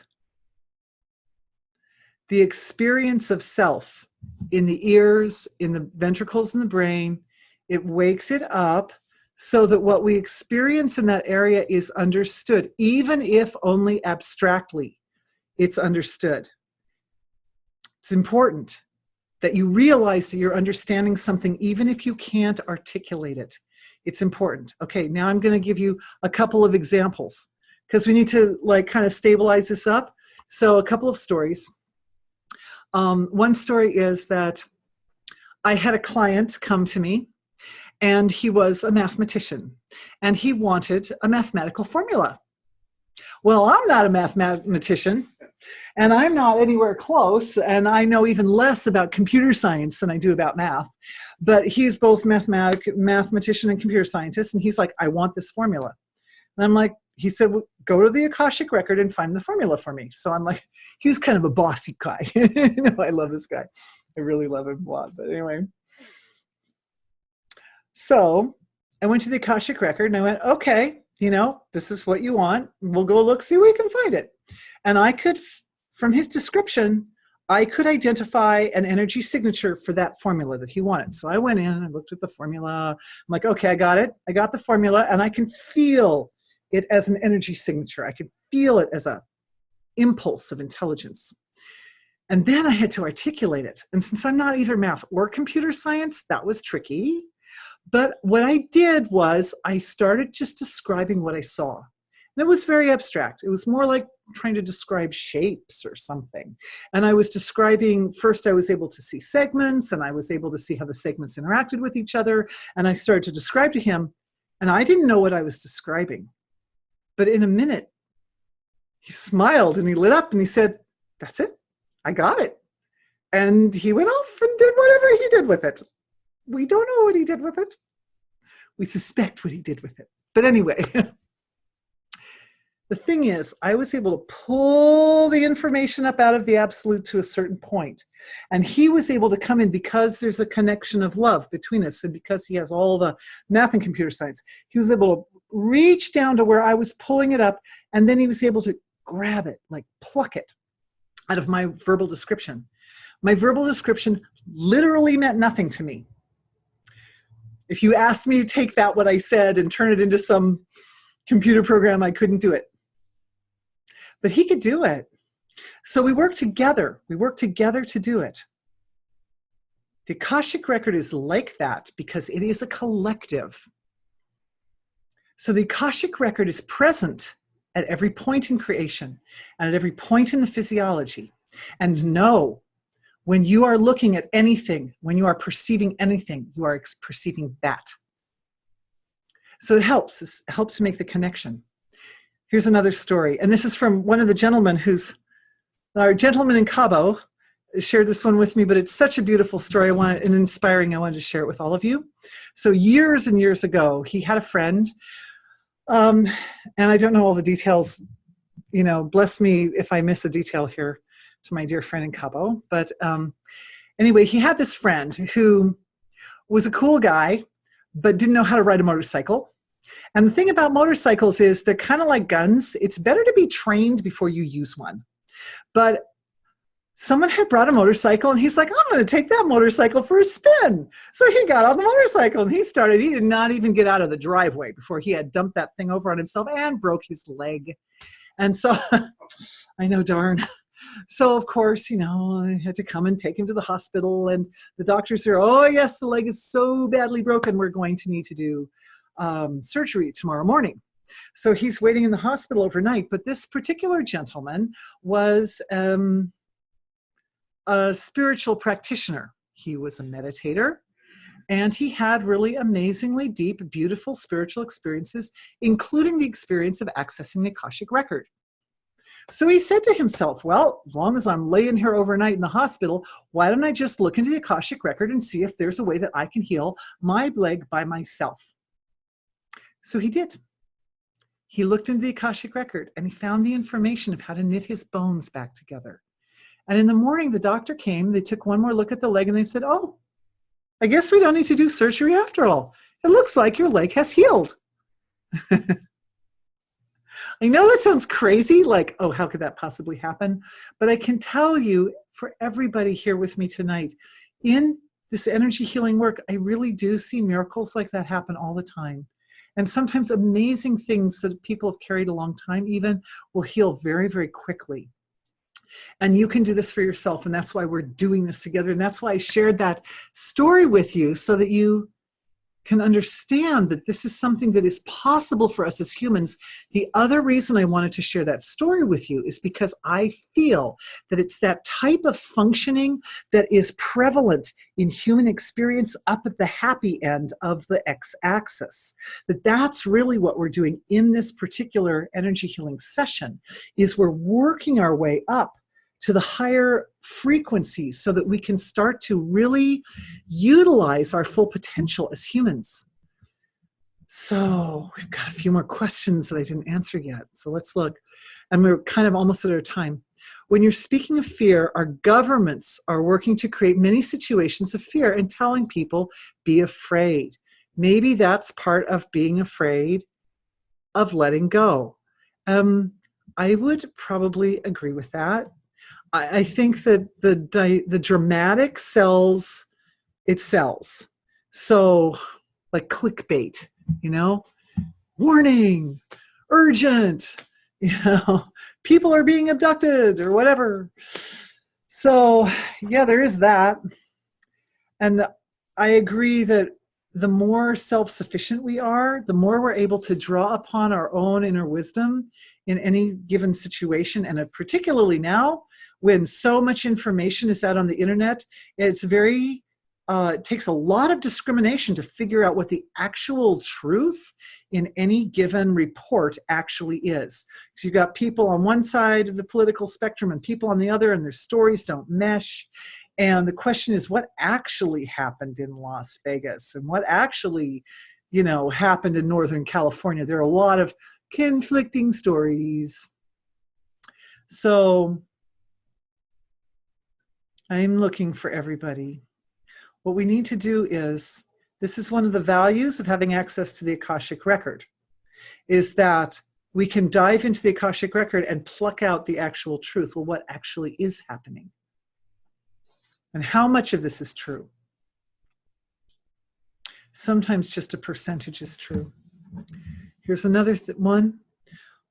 the experience of self in the ears, in the ventricles in the brain. It wakes it up so that what we experience in that area is understood, even if only abstractly it's understood. It's important that you realize that you're understanding something even if you can't articulate it. It's important. Okay, now I'm going to give you a couple of examples because we need to like kind of stabilize this up. So a couple of stories. One story is that I had a client come to me, and he was a mathematician, and he wanted a mathematical formula. Well, I'm not a mathematician, and I'm not anywhere close, and I know even less about computer science than I do about math. But he's both mathematician and computer scientist, and he's like, I want this formula. And I'm like, he said, well, go to the Akashic record and find the formula for me. So I'm like, he was kind of a bossy guy. I love this guy. I really love him a lot. But anyway. So I went to the Akashic record and I went, okay, this is what you want. We'll go look, see where we can find it. And I could, from his description, I could identify an energy signature for that formula that he wanted. So I went in and I looked at the formula. I'm like, okay, I got it. I got the formula and I can feel it as an energy signature. I could feel it as a impulse of intelligence. And then I had to articulate it. And since I'm not either math or computer science, that was tricky. But what I did was I started just describing what I saw. And it was very abstract. It was more like trying to describe shapes or something. And I was describing, first I was able to see segments, and I was able to see how the segments interacted with each other. And I started to describe to him, and I didn't know what I was describing. But in a minute, he smiled and he lit up and he said, that's it. I got it. And he went off and did whatever he did with it. We don't know what he did with it. We suspect what he did with it. But anyway, the thing is, I was able to pull the information up out of the absolute to a certain point. And he was able to come in because there's a connection of love between us. And because he has all the math and computer science, he was able to reach down to where I was pulling it up. And then he was able to grab it, like pluck it out of my verbal description. My verbal description literally meant nothing to me. If you asked me to take that, what I said, and turn it into some computer program, I couldn't do it. But he could do it. So we worked together. We worked together to do it. The Akashic record is like that because it is a collective. So the Akashic record is present at every point in creation and at every point in the physiology. And know, when you are looking at anything, when you are perceiving anything, you are perceiving that. So it helps to make the connection. Here's another story. And this is from one of the gentlemen our gentleman in Cabo shared this one with me, but it's such a beautiful story. And inspiring. I wanted to share it with all of you. So years and years ago, he had a friend, and I don't know all the details, bless me if I miss a detail here to my dear friend in Cabo. But anyway, he had this friend who was a cool guy, but didn't know how to ride a motorcycle. And the thing about motorcycles is they're kind of like guns. It's better to be trained before you use one. But someone had brought a motorcycle and he's like, I'm going to take that motorcycle for a spin. So he got on the motorcycle and he did not even get out of the driveway before he had dumped that thing over on himself and broke his leg. And so, I know, darn. So of course, I had to come and take him to the hospital, and the doctors are, oh yes, the leg is so badly broken, we're going to need to do surgery tomorrow morning. So he's waiting in the hospital overnight, but this particular gentleman was a spiritual practitioner. He was a meditator, and he had really amazingly deep, beautiful spiritual experiences, including the experience of accessing the Akashic record. So he said to himself, well, as long as I'm laying here overnight in the hospital, why don't I just look into the Akashic record and see if there's a way that I can heal my leg by myself? So he did. He looked into the Akashic record and he found the information of how to knit his bones back together. And in the morning, the doctor came, they took one more look at the leg and they said, oh, I guess we don't need to do surgery after all. It looks like your leg has healed. I know that sounds crazy, like, oh, how could that possibly happen? But I can tell you, for everybody here with me tonight, in this energy healing work, I really do see miracles like that happen all the time. And sometimes amazing things that people have carried a long time even will heal very, very quickly. And you can do this for yourself, and that's why we're doing this together. And that's why I shared that story with you, so that you can understand that this is something that is possible for us as humans. The other reason I wanted to share that story with you is because I feel that it's that type of functioning that is prevalent in human experience up at the happy end of the x-axis. That's really what we're doing in this particular energy healing session, is we're working our way up to the higher frequencies so that we can start to really utilize our full potential as humans. So we've got a few more questions that I didn't answer yet. So let's look. And we're kind of almost at our time. When you're speaking of fear, our governments are working to create many situations of fear and telling people, be afraid. Maybe that's part of being afraid of letting go. I would probably agree with that. I think that the dramatic sells, it sells. So like clickbait, you know, warning, urgent, you know, people are being abducted or whatever. So yeah, there is that. And I agree that the more self-sufficient we are, the more we're able to draw upon our own inner wisdom in any given situation. And particularly now, when so much information is out on the internet, it's very, it takes a lot of discrimination to figure out what the actual truth in any given report actually is. Because you've got people on one side of the political spectrum and people on the other, and their stories don't mesh. And the question is, what actually happened in Las Vegas and what actually, you know, happened in Northern California? There are a lot of conflicting stories. So I'm looking for everybody. What we need to do is, this is one of the values of having access to the Akashic Record, is that we can dive into the Akashic Record and pluck out the actual truth. Well, what actually is happening? And how much of this is true? Sometimes just a percentage is true. Here's another one.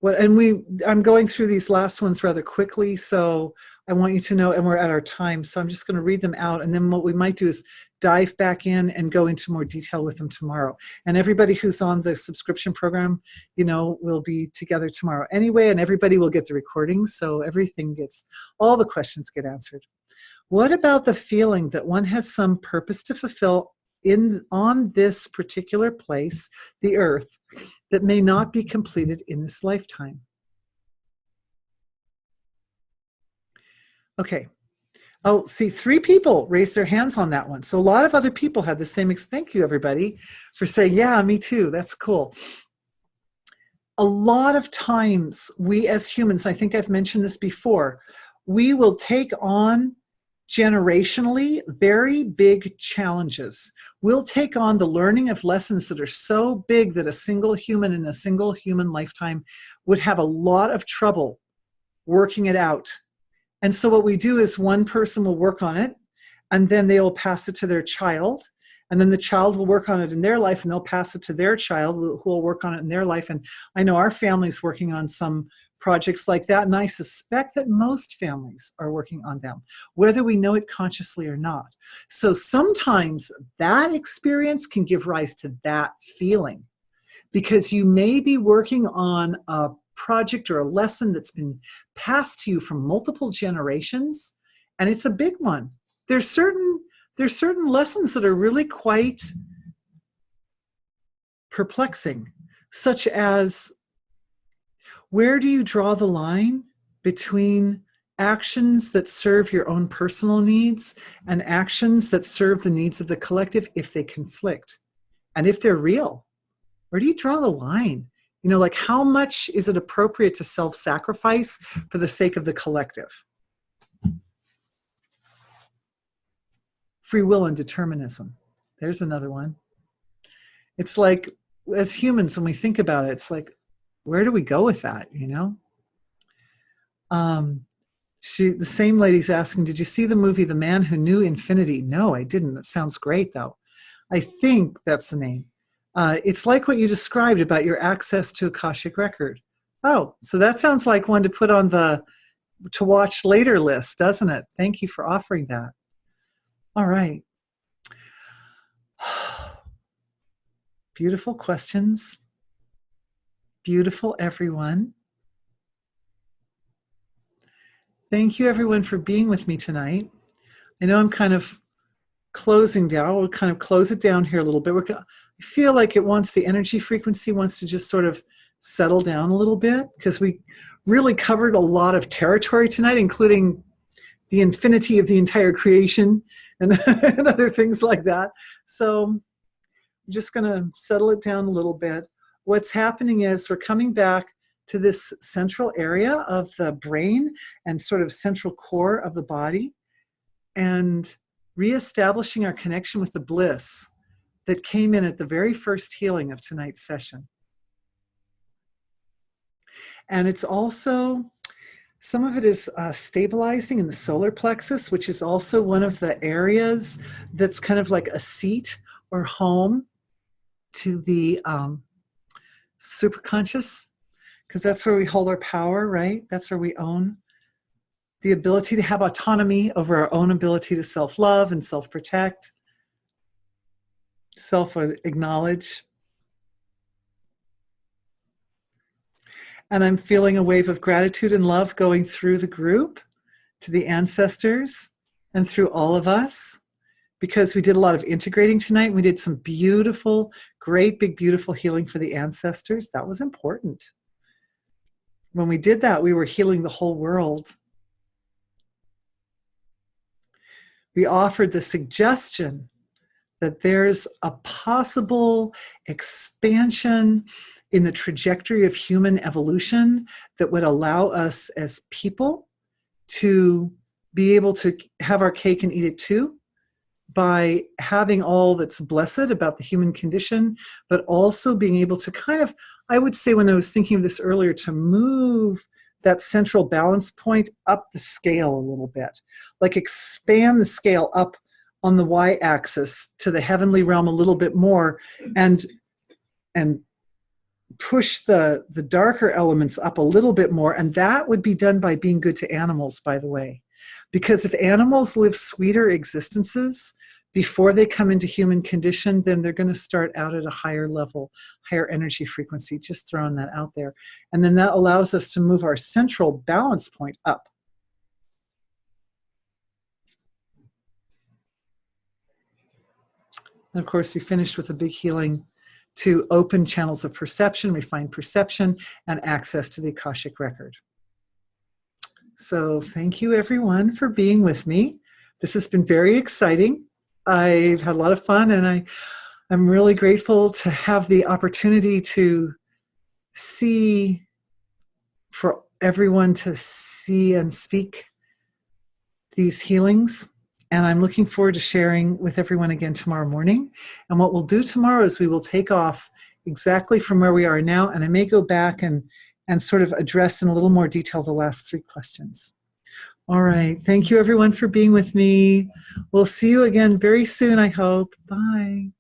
I'm going through these last ones rather quickly, so I want you to know, and we're at our time, so I'm just going to read them out, and then what we might do is dive back in and go into more detail with them tomorrow. And everybody who's on the subscription program, you know, will be together tomorrow anyway, and everybody will get the recordings, so all the questions get answered. What about the feeling that one has some purpose to fulfill on this particular place, the earth, that may not be completed in this lifetime? Okay. Oh, see, 3 people raised their hands on that one. So a lot of other people had the same. Thank you, everybody, for saying, yeah, me too. That's cool. A lot of times we as humans, I think I've mentioned this before, we will take on generationally very big challenges. We'll take on the learning of lessons that are so big that a single human in a single human lifetime would have a lot of trouble working it out. And so what we do is one person will work on it, and then they will pass it to their child, and then the child will work on it in their life, and they'll pass it to their child who will work on it in their life. And I know our family's working on some projects like that, and I suspect that most families are working on them, whether we know it consciously or not. So sometimes that experience can give rise to that feeling, because you may be working on a project or a lesson that's been passed to you from multiple generations, and it's a big one. There's certain lessons that are really quite perplexing, such as, where do you draw the line between actions that serve your own personal needs and actions that serve the needs of the collective if they conflict? And if they're real, where do you draw the line? You know, like, how much is it appropriate to self-sacrifice for the sake of the collective? Free will and determinism. There's another one. It's like, as humans, when we think about it, it's like, where do we go with that, you know? The same lady's asking, did you see the movie The Man Who Knew Infinity? No, I didn't. That sounds great, though. I think that's the name. It's like what you described about your access to Akashic Record. Oh, so that sounds like one to put on the to watch later list, doesn't it? Thank you for offering that. All right. Beautiful questions. Beautiful, everyone. Thank you, everyone, for being with me tonight. I know I'm kind of closing down. We'll kind of close it down here a little bit. I feel like the energy frequency wants to just sort of settle down a little bit, because we really covered a lot of territory tonight, including the infinity of the entire creation and, and other things like that. So I'm just going to settle it down a little bit. What's happening is we're coming back to this central area of the brain and sort of central core of the body, and reestablishing our connection with the bliss that came in at the very first healing of tonight's session. And it's also, some of it is stabilizing in the solar plexus, which is also one of the areas that's kind of like a seat or home to the superconscious, because that's where we hold our power, right? That's where we own the ability to have autonomy over our own ability to self-love and self-protect, self-acknowledge. And I'm feeling a wave of gratitude and love going through the group to the ancestors and through all of us, because we did a lot of integrating tonight. We did some beautiful, great, big, beautiful healing for the ancestors. That was important. When we did that, we were healing the whole world. We offered the suggestion that there's a possible expansion in the trajectory of human evolution that would allow us as people to be able to have our cake and eat it too, by having all that's blessed about the human condition, but also being able to kind of, I would say when I was thinking of this earlier, to move that central balance point up the scale a little bit, like expand the scale up on the y-axis to the heavenly realm a little bit more, and push the darker elements up a little bit more. And that would be done by being good to animals, by the way. Because if animals live sweeter existences before they come into human condition, then they're going to start out at a higher level, higher energy frequency, just throwing that out there. And then that allows us to move our central balance point up. And of course, we finished with a big healing to open channels of perception, refine perception, and access to the Akashic record. So thank you everyone for being with me. This has been very exciting. I've had a lot of fun, and I'm really grateful to have the opportunity to see, for everyone to see and speak these healings. And I'm looking forward to sharing with everyone again tomorrow morning. And what we'll do tomorrow is we will take off exactly from where we are now, and I may go back and sort of address in a little more detail the last 3 questions. All right. Thank you, everyone, for being with me. We'll see you again very soon, I hope. Bye.